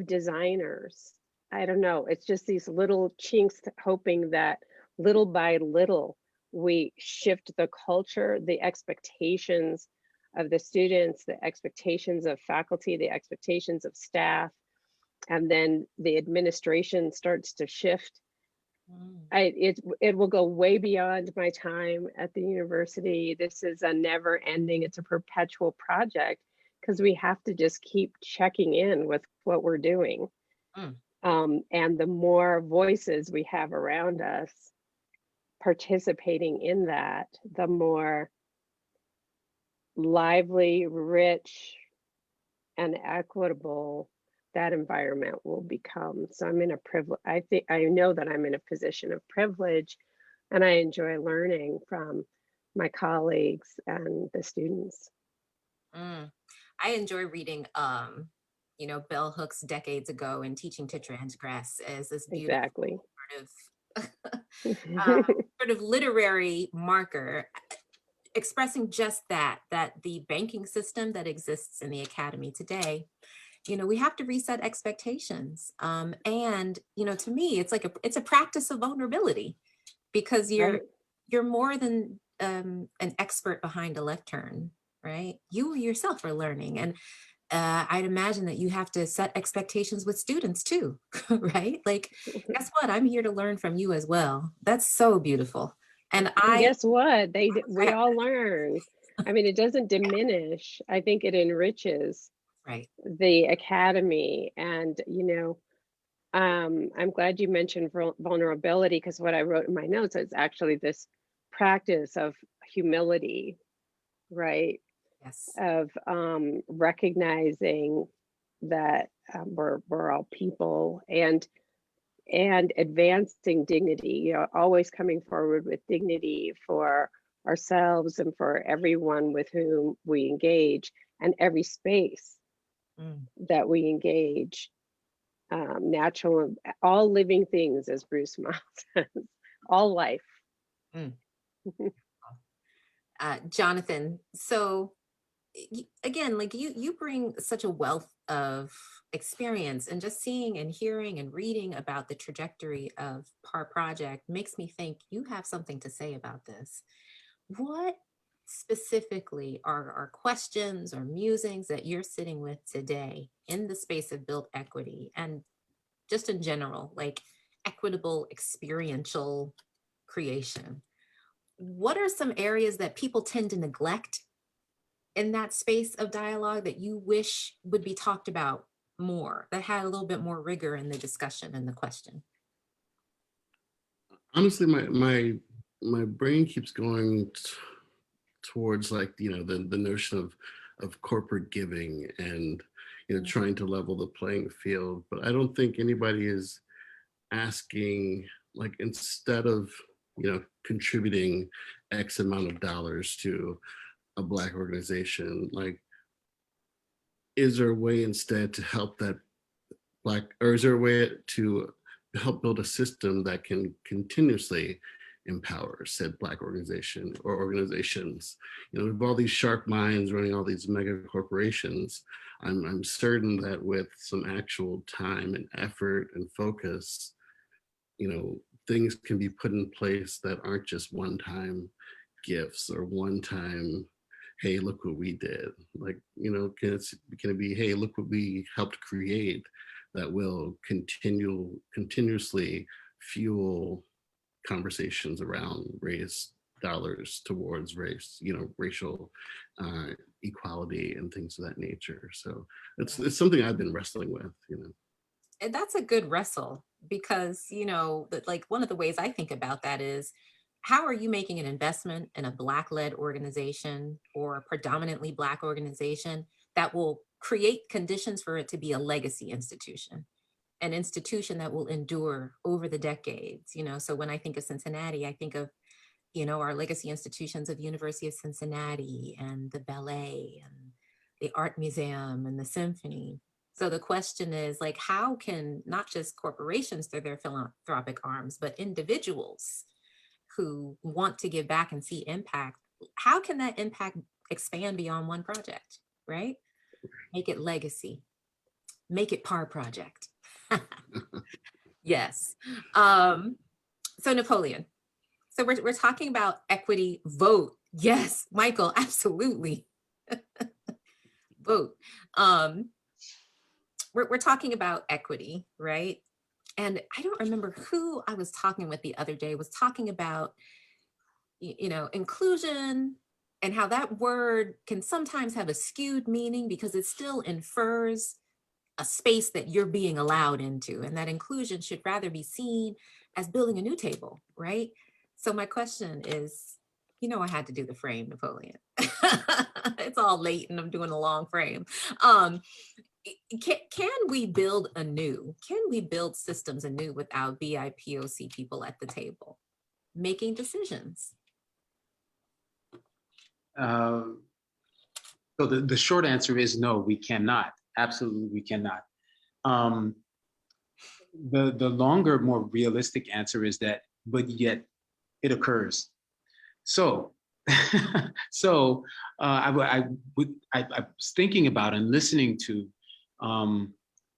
designers. I don't know, it's just these little chinks, hoping that little by little we shift the culture, the expectations of the students, the expectations of faculty, the expectations of staff, and then the administration starts to shift. It will go way beyond my time at the university. This is a never ending, it's a perpetual project, because we have to just keep checking in with what we're doing. And the more voices we have around us participating in that, the more lively, rich, and equitable that environment will become. So I'm in a privilege. I know that I'm in a position of privilege, and I enjoy learning from my colleagues and the students. I enjoy reading, Bell Hooks Decades Ago and Teaching to Transgress as this beautiful Exactly. sort of literary marker expressing just that the banking system that exists in the academy today, we have to reset expectations. And, to me, it's like it's a practice of vulnerability, because you're more than an expert behind a lectern, right? You yourself are learning. And I'd imagine that you have to set expectations with students too, right? Like, guess what? I'm here to learn from you as well. That's so beautiful. And guess what? We all learn. I mean, it doesn't diminish. I think it enriches the academy. And, I'm glad you mentioned vulnerability, because what I wrote in my notes is actually this practice of humility, right? Yes. Of recognizing that we're all people, and advancing dignity, always coming forward with dignity for ourselves and for everyone with whom we engage, and every space that we engage natural, all living things, as Bruce Miles says, all life. Mm. Jonathan, so again, like you bring such a wealth of experience, and just seeing and hearing and reading about the trajectory of PAR Project makes me think you have something to say about this. What specifically are questions or musings that you're sitting with today in the space of built equity, and just in general, like equitable experiential creation? What are some areas that people tend to neglect in that space of dialogue that you wish would be talked about more, that had a little bit more rigor in the discussion and the question? Honestly, my brain keeps going towards, like, the notion of corporate giving and trying to level the playing field. But I don't think anybody is asking, like, instead of contributing X amount of dollars to a Black organization, like, is there a way instead to help that or is there a way to help build a system that can continuously empower said Black organization or organizations? With all these sharp minds running all these mega corporations, I'm certain that with some actual time and effort and focus, things can be put in place that aren't just one-time gifts or one-time, hey, look what we did. Like, can it be, hey, look what we helped create that will continuously fuel conversations around race, dollars towards race, racial equality and things of that nature. So it's something I've been wrestling with. And that's a good wrestle, because like one of the ways I think about that is, how are you making an investment in a Black-led organization or a predominantly Black organization that will create conditions for it to be a legacy institution, an institution that will endure over the decades? So when I think of Cincinnati, I think of our legacy institutions of University of Cincinnati and the ballet and the art museum and the symphony. So the question is, like, how can not just corporations throw their philanthropic arms, but individuals who want to give back and see impact, how can that impact expand beyond one project, right? Make it legacy, make it PAR Project. Yes. So Napoleon, so we're talking about equity. Vote. Yes, Michael, absolutely. Vote. We're talking about equity, right? And I don't remember who I was talking with the other day, was talking about, inclusion, and how that word can sometimes have a skewed meaning because it still infers a space that you're being allowed into, and that inclusion should rather be seen as building a new table, right? So my question is, I had to do the frame, Napoleon. It's all late and I'm doing a long frame. Can we build anew? Can we build systems anew without BIPOC people at the table making decisions? So the short answer is no, we cannot. Absolutely, we cannot. The longer, more realistic answer is that, but yet it occurs. So, I was thinking about and listening to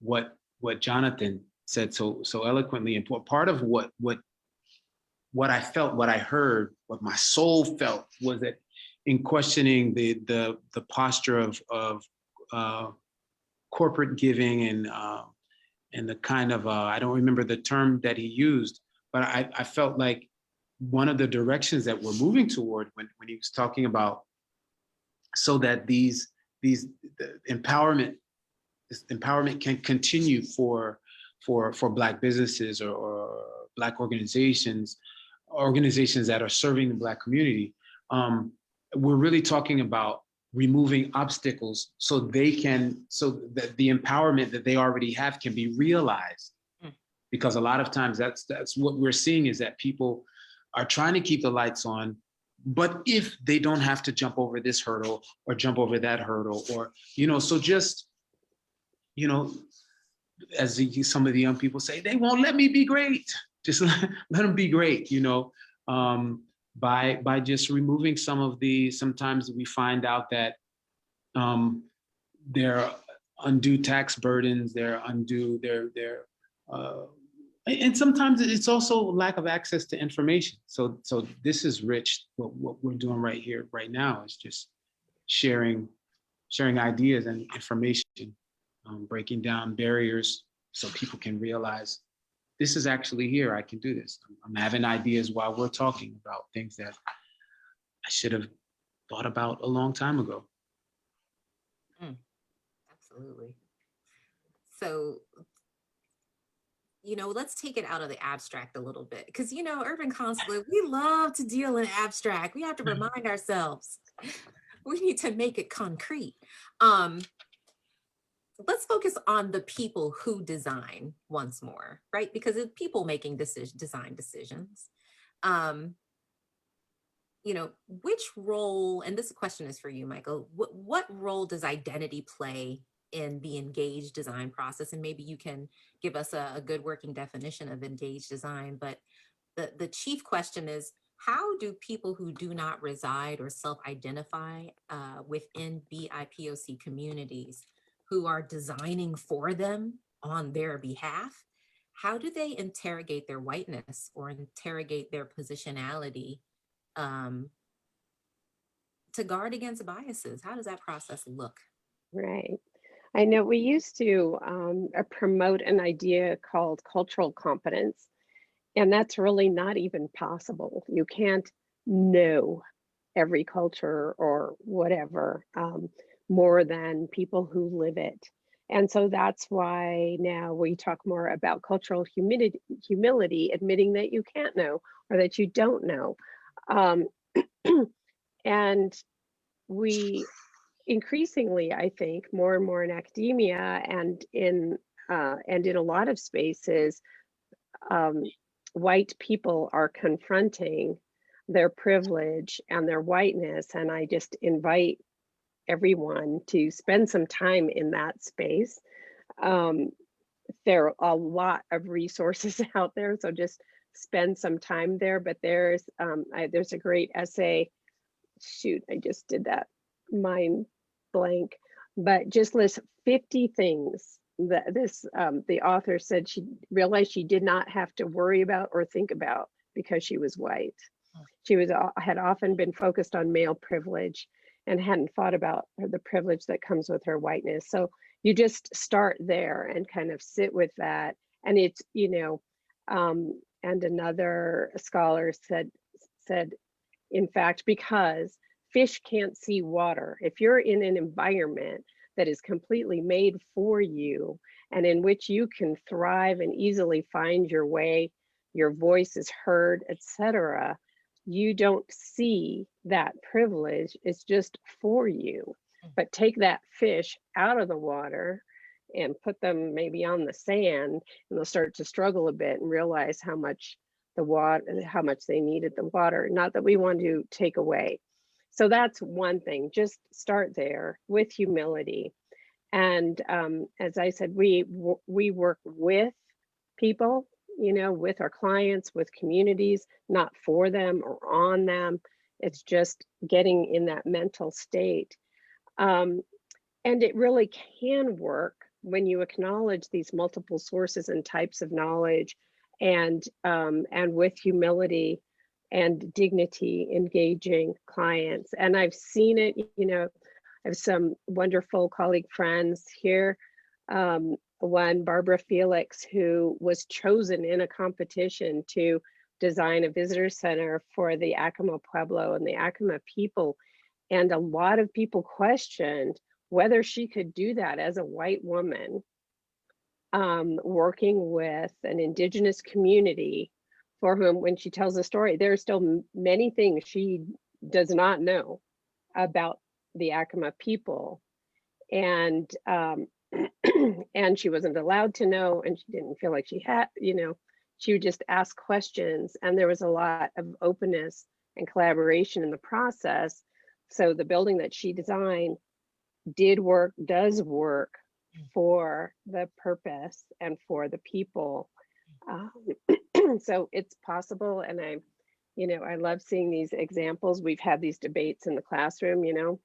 what Jonathan said so eloquently, and part of what I felt, what I heard, what my soul felt was that in questioning the posture of corporate giving and the kind of I don't remember the term that he used, but I felt like one of the directions that we're moving toward when he was talking about, so that these empowerment can continue for Black businesses or Black organizations that are serving the Black community. We're really talking about removing obstacles so that the empowerment that they already have can be realized. Because a lot of times that's what we're seeing, is that people are trying to keep the lights on, but if they don't have to jump over this hurdle or jump over that hurdle, or so just you know, as some of the young people say, they won't let me be great. Just let them be great, you know, by just removing some of the, sometimes we find out that there are undue tax burdens, and sometimes it's also lack of access to information. So this is rich. What we're doing right here, right now, is just sharing ideas and information, breaking down barriers so people can realize this is actually here. I can do this. I'm having ideas while we're talking about things that I should have thought about a long time ago. Absolutely. So, let's take it out of the abstract a little bit, because, Urban Consulate, we love to deal in abstract. We have to remind ourselves, we need to make it concrete. Let's focus on the people who design once more, right? Because it's people making design decisions. Which role, and this question is for you, Michael, what role does identity play in the engaged design process? And maybe you can give us a good working definition of engaged design. But the chief question is, how do people who do not reside or self-identify within BIPOC communities who are designing for them on their behalf, how do they interrogate their whiteness or interrogate their positionality to guard against biases? How does that process look? Right. I know we used to promote an idea called cultural competence, and that's really not even possible. You can't know every culture or whatever more than people who live it. And so that's why now we talk more about cultural humility, admitting that you can't know or that you don't know. And we increasingly, I think, more and more in academia and in a lot of spaces, white people are confronting their privilege and their whiteness. And I just invite everyone to spend some time in that space. There are a lot of resources out there, so just spend some time there. But there's a great essay. Shoot, I just did that. Mind blank. But just list 50 things that the author said she realized she did not have to worry about or think about because she was white. She had often been focused on male privilege and hadn't thought about the privilege that comes with her whiteness. So you just start there and kind of sit with that. And it's, and another scholar said, in fact, because fish can't see water, if you're in an environment that is completely made for you and in which you can thrive and easily find your way, your voice is heard, etc., you don't see that privilege. It's just for you. But take that fish out of the water and put them maybe on the sand, and they'll start to struggle a bit and realize how much they needed the water. Not that we want to take away. So that's one thing. Just start there with humility. And as I said, we work with people, with our clients, with communities, not for them or on them. It's just getting in that mental state. And it really can work when you acknowledge these multiple sources and types of knowledge, and with humility and dignity, engaging clients. And I've seen it, I have some wonderful colleague friends here. One, Barbara Felix, who was chosen in a competition to design a visitor center for the Acoma Pueblo and the Acoma people. And a lot of people questioned whether she could do that as a white woman, working with an indigenous community for whom, when she tells the story, there are still many things she does not know about the Acoma people. And and she wasn't allowed to know, and she didn't feel like she had, she would just ask questions, and there was a lot of openness and collaboration in the process. So the building that she designed does work for the purpose and for the people. Um, so it's possible, and I love seeing these examples. We've had these debates in the classroom,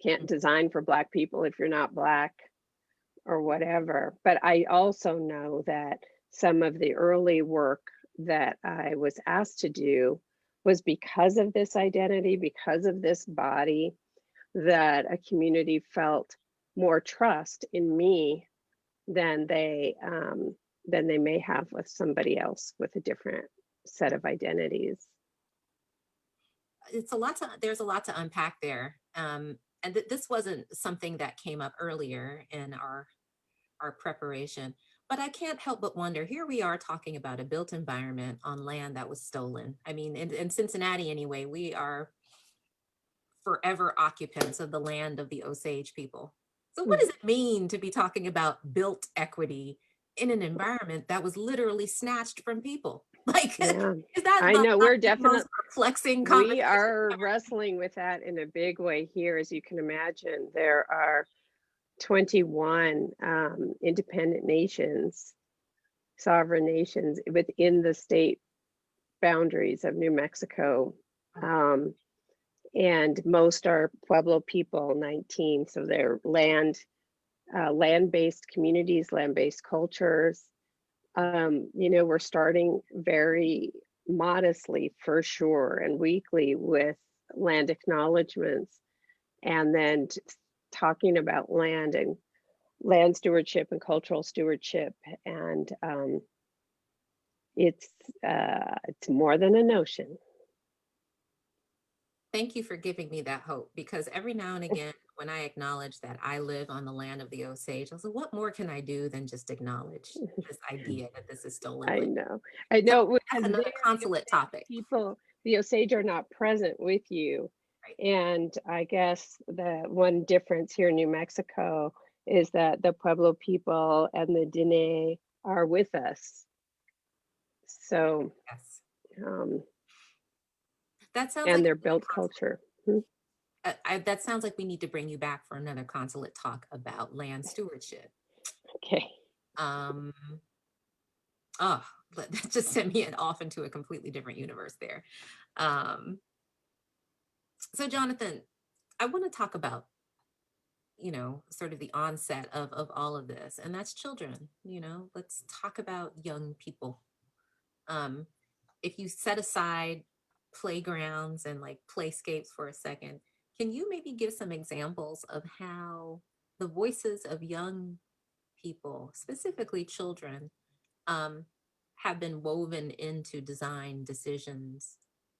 can't design for Black people if you're not Black or whatever. But I also know that some of the early work that I was asked to do was because of this identity, because of this body, that a community felt more trust in me than they may have with somebody else with a different set of identities. There's a lot to unpack there. And this wasn't something that came up earlier in our preparation, but I can't help but wonder, here we are talking about a built environment on land that was stolen. I mean, in Cincinnati anyway, we are forever occupants of the land of the Osage people. So what does it mean to be talking about built equity in an environment that was literally snatched from people? Like, Yeah, is that I know we're definitely most perplexing we conversation are ever? wrestling with that in a big way here. As you can imagine, there are 21 independent nations, sovereign nations within the state boundaries of New Mexico. And most are Pueblo people, 19. So they're land-based communities, land-based cultures. We're starting very modestly for sure and weekly with land acknowledgements, and then talking about land and land stewardship and cultural stewardship. And it's more than a notion. Thank you for giving me that hope, because every now and again, when I acknowledge that I live on the land of the Osage, I was like, what more can I do than just acknowledge this idea that this is stolen I land? know, So because that's another the consulate topic. people, the Osage are not present with you. Right. And I guess the one difference here in New Mexico is that the Pueblo people and the Diné are with us. So, Yes. that sounds and like their built culture. that sounds like we need to bring you back for another consulate talk about land stewardship. Okay. That just sent me off into a completely different universe there. So Jonathan, I want to talk about, sort of the onset of all of this, and that's children. Let's talk about young people. If you set aside playgrounds and like playscapes for a second, can you maybe give some examples of how the voices of young people, specifically children, have been woven into design decisions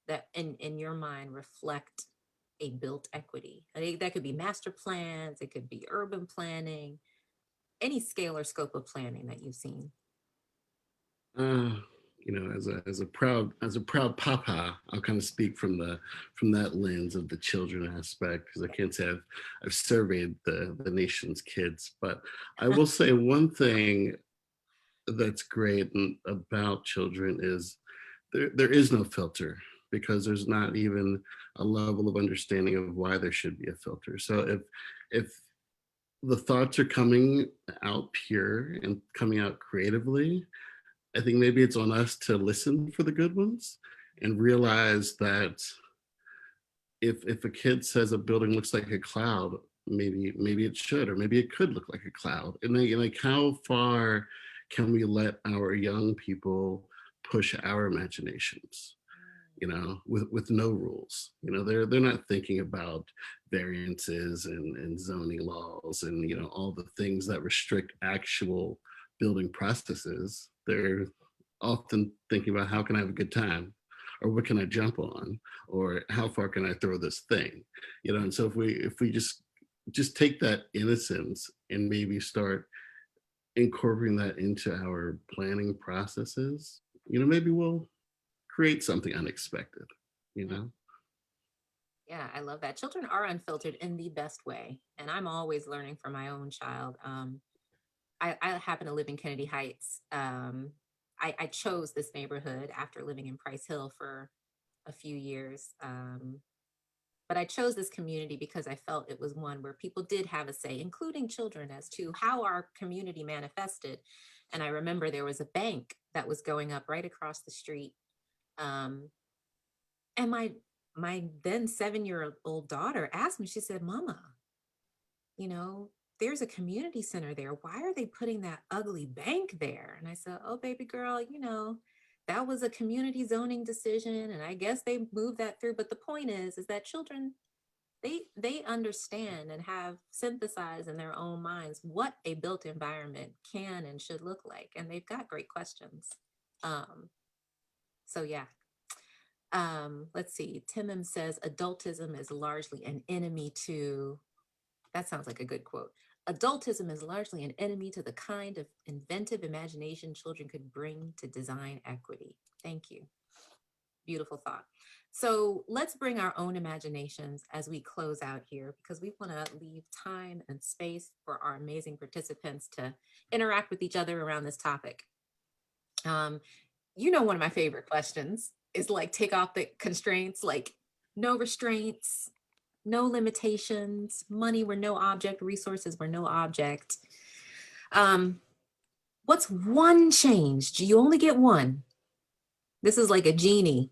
that in your mind reflect a built equity? I think that could be master plans, it could be urban planning, any scale or scope of planning that you've seen. As a proud papa, I'll kind of speak from that lens of the children aspect, because I can't say I've surveyed the nation's kids, but I will say one thing that's great about children is there is no filter, because there's not even a level of understanding of why there should be a filter. So if the thoughts are coming out pure and coming out creatively, I think maybe it's on us to listen for the good ones and realize that if a kid says a building looks like a cloud, maybe it should, or maybe it could look like a cloud. And then, like, how far can we let our young people push our imaginations? With no rules. They're not thinking about variances and zoning laws and all the things that restrict actual building processes. They're often thinking about, how can I have a good time, or what can I jump on, or how far can I throw this thing? And so if we just take that innocence and maybe start incorporating that into our planning processes, maybe we'll create something unexpected. Yeah, I love that. Children are unfiltered in the best way, and I'm always learning from my own child. I happen to live in Kennedy Heights. I chose this neighborhood after living in Price Hill for a few years, but But I chose this community because I felt it was one where people did have a say, including children, as to how our community manifested. And I remember there was a bank that was going up right across the street. And my then 7-year-old daughter asked me, she said, Mama, you know, there's a community center there. Why are they putting that ugly bank there? And I said, oh, baby girl, you know, that was a community zoning decision. And I guess they moved that through. But the point is that children, they understand and have synthesized in their own minds what a built environment can and should look like. And they've got great questions. So yeah. Let's see. Timim says adultism is largely an enemy to, that sounds like a good quote. Adultism is largely an enemy to the kind of inventive imagination children could bring to design equity. Thank you. Beautiful thought. So let's bring our own imaginations as we close out here, because we want to leave time and space for our amazing participants to interact with each other around this topic. You know, one of my favorite questions is like, take off the constraints, like no restraints, no limitations, money were no object, resources were no object. What's one change? You only get one. This is like a genie,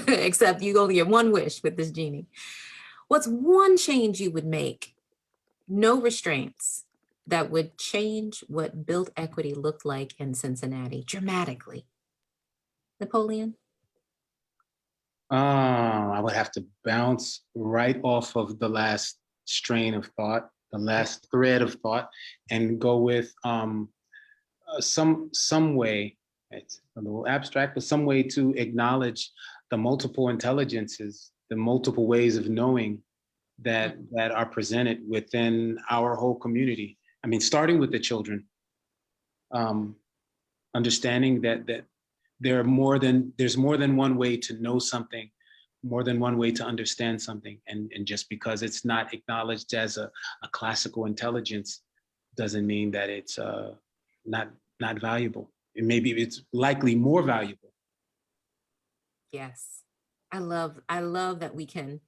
except you only get one wish with this genie. What's one change you would make, no restraints, that would change what built equity looked like in Cincinnati dramatically? Napoleon? I would have to bounce right off of the last strain of thought, the last thread of thought, and go with some way. It's a little abstract, but some way to acknowledge the multiple intelligences, the multiple ways of knowing that are presented within our whole community. I mean, starting with the children, understanding that there's more than one way to know something, more than one way to understand something, and just because it's not acknowledged as a classical intelligence doesn't mean that it's not valuable. And maybe it's likely more valuable. Yes, I love that we can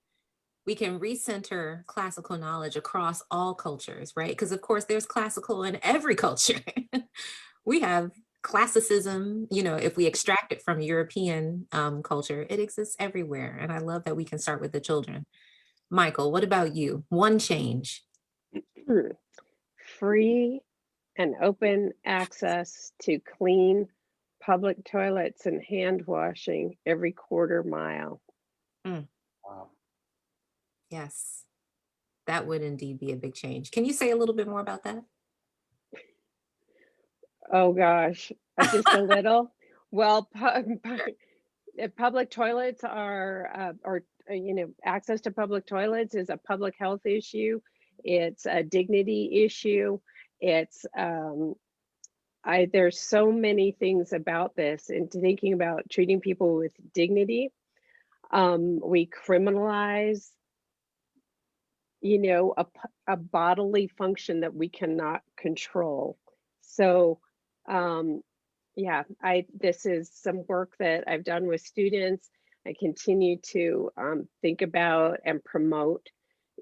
recenter classical knowledge across all cultures, right? Because of course there's classical in every culture. We have classicism, you know, if we extract it from European culture, it exists everywhere. And I love that we can start with the children. Michael, what about you? One change. Free and open access to clean public toilets and hand washing every quarter mile. Wow. Yes, that would indeed be a big change. Can you say a little bit more about that? Oh gosh, just a little. Well, public toilets are, or you know, access to public toilets is a public health issue. It's a dignity issue. It's there's so many things about this, and thinking about treating people with dignity. We criminalize, you know, a bodily function that we cannot control. So yeah, this is some work that I've done with students. I continue to think about and promote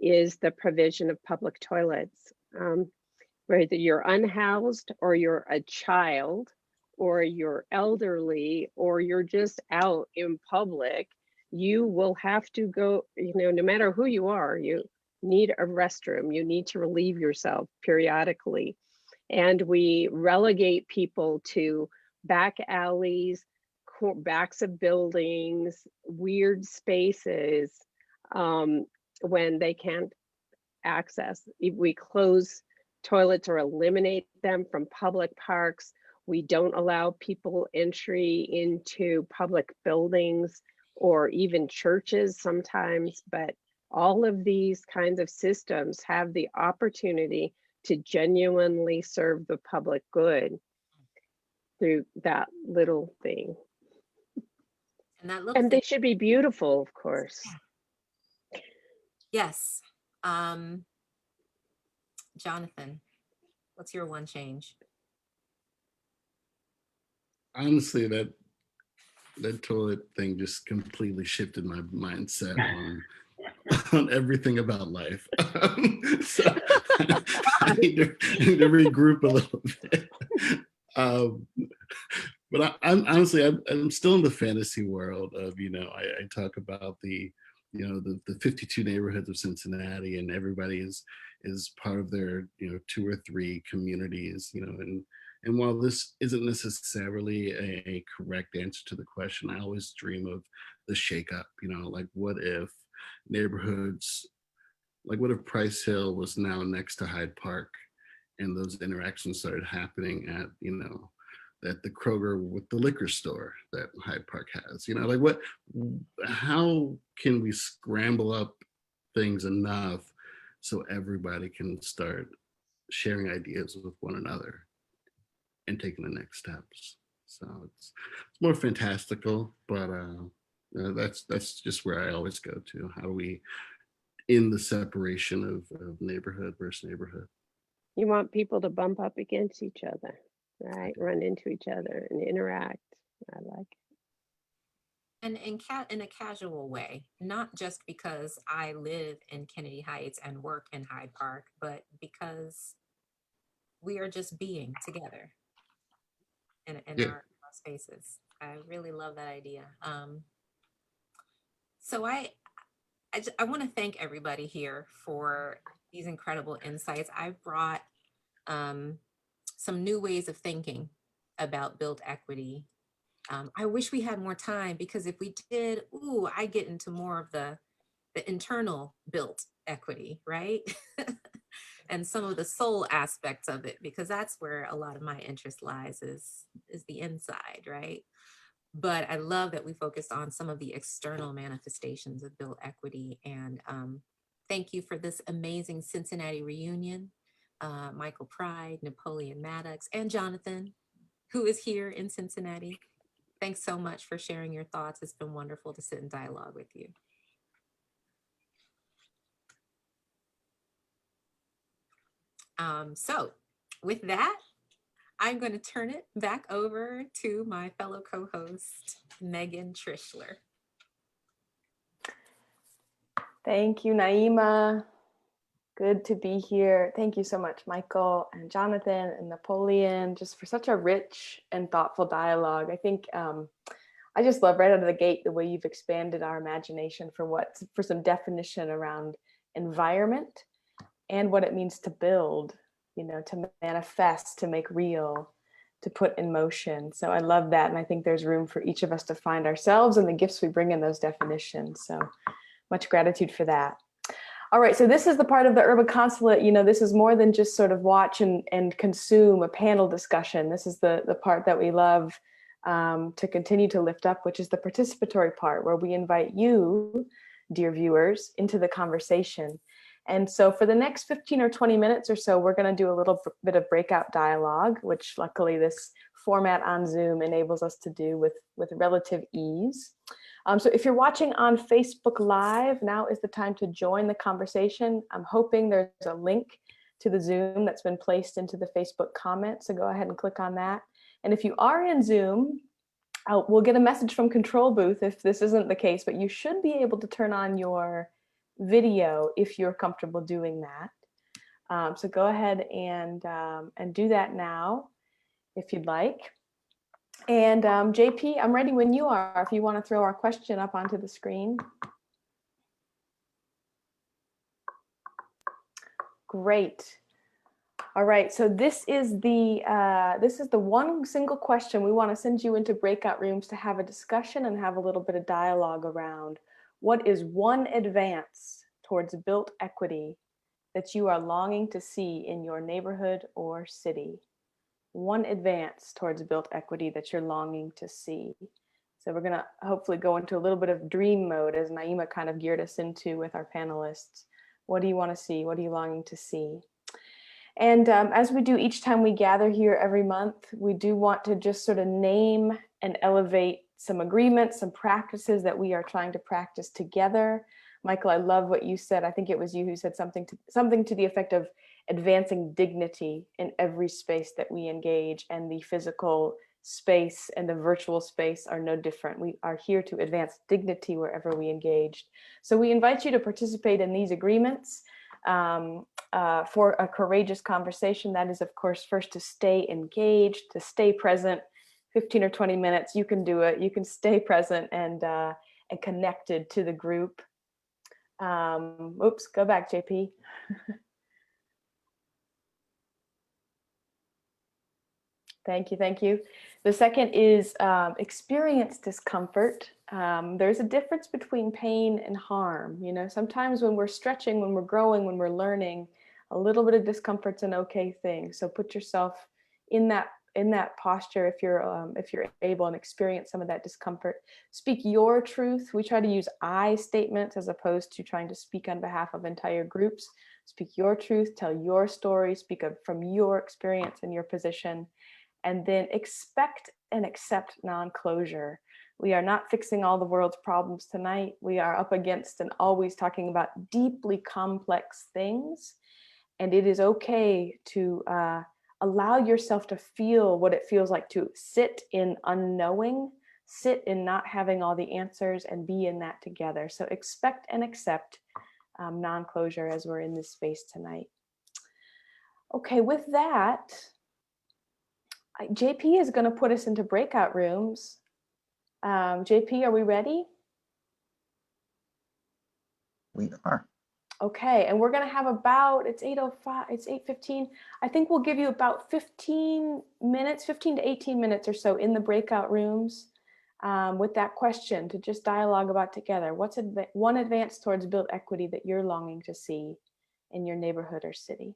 is the provision of public toilets. Whether you're unhoused or you're a child or you're elderly or you're just out in public, you will have to go, you know, no matter who you are, you need a restroom, you need to relieve yourself periodically. And we relegate people to back alleys, backs of buildings, weird spaces when they can't access. If we close toilets or eliminate them from public parks, we don't allow people entry into public buildings or even churches sometimes, but all of these kinds of systems have the opportunity to genuinely serve the public good through that little thing. And they should be beautiful, of course. Yes. Jonathan, what's your one change? Honestly, that toilet thing just completely shifted my mindset on on everything about life. So I need to regroup a little bit. Um, but I'm honestly, I'm still in the fantasy world of, I talk about the 52 neighborhoods of Cincinnati, and everybody is part of their, 2 or 3 communities, and while this isn't necessarily a correct answer to the question, I always dream of the shakeup, like neighborhoods, what if Price Hill was now next to Hyde Park, and those interactions started happening at the Kroger with the liquor store that Hyde Park has, how can we scramble up things enough so everybody can start sharing ideas with one another and taking the next steps. So it's more fantastical, but that's just where I always go to. How do we, in the separation of neighborhood versus neighborhood? You want people to bump up against each other, right? Run into each other and interact. I like it. And in a casual way, not just because I live in Kennedy Heights and work in Hyde Park, but because we are just being together in our spaces. I really love that idea. So I want to thank everybody here for these incredible insights. I've brought some new ways of thinking about built equity. I wish we had more time, because if we did, I get into more of the internal built equity, right? And some of the soul aspects of it, because that's where a lot of my interest lies, is the inside, right? But I love that we focused on some of the external manifestations of built equity. And thank you for this amazing Cincinnati reunion. Michael Pride, Napoleon Maddox, and Jonathan, who is here in Cincinnati. Thanks so much for sharing your thoughts. It's been wonderful to sit in dialogue with you. So with that, I'm going to turn it back over to my fellow co-host, Megan Trischler. Thank you, Naima. Good to be here. Thank you so much, Michael and Jonathan and Napoleon, just for such a rich and thoughtful dialogue. I think I just love right out of the gate the way you've expanded our imagination for some definition around environment and what it means to build, to manifest, to make real, to put in motion. So I love that. And I think there's room for each of us to find ourselves and the gifts we bring in those definitions. So much gratitude for that. All right, so this is the part of the Urban Consulate, this is more than just sort of watch and consume a panel discussion. This is the part that we love to continue to lift up, which is the participatory part, where we invite you, dear viewers, into the conversation. And so for the next 15 or 20 minutes or so, we're going to do a little bit of breakout dialogue, which luckily this format on Zoom enables us to do with relative ease. So if you're watching on Facebook Live, now is the time to join the conversation. I'm hoping there's a link to the Zoom that's been placed into the Facebook comments, so go ahead and click on that. And if you are in Zoom, we'll get a message from Control Booth if this isn't the case, but you should be able to turn on your video if you're comfortable doing that. So go ahead and do that now if you'd like. And JP, I'm ready when you are, if you want to throw our question up onto the screen. Great. All right, so this is the one single question we want to send you into breakout rooms to have a discussion and have a little bit of dialogue around. What is one advance towards built equity that you are longing to see in your neighborhood or city? One advance towards built equity that you're longing to see. So we're going to hopefully go into a little bit of dream mode, as Naima kind of geared us into with our panelists. What do you want to see? What are you longing to see? And as we do each time we gather here every month, we do want to just sort of name and elevate some agreements, some practices that we are trying to practice together. Michael, I love what you said. I think it was you who said something to the effect of advancing dignity in every space that we engage, and the physical space and the virtual space are no different. We are here to advance dignity wherever we engaged. So we invite you to participate in these agreements for a courageous conversation. That is, of course, first to stay engaged, to stay present. 15 or 20 minutes, you can do it. You can stay present and connected to the group. Oops, go back, JP. Thank you, thank you. The second is experience discomfort. There's a difference between pain and harm. You know, sometimes when we're stretching, when we're growing, when we're learning, a little bit of discomfort's an okay thing. So put yourself in that posture if you're able, and experience some of that discomfort. Speak your truth. We try to use I statements as opposed to trying to speak on behalf of entire groups. Speak your truth, tell your story, speak from your experience and your position. And then expect and accept non-closure. We are not fixing all the world's problems tonight. We are up against and always talking about deeply complex things. And it is okay to allow yourself to feel what it feels like to sit in unknowing, sit in not having all the answers, and be in that together. So expect and accept non-closure as we're in this space tonight. Okay, with that, JP is going to put us into breakout rooms. JP, are we ready? We are. Okay, and we're going to have about, it's 8:05, it's 8:15. I think we'll give you about 15 minutes, 15 to 18 minutes or so in the breakout rooms with that question to just dialogue about together. What's one advance towards built equity that you're longing to see in your neighborhood or city?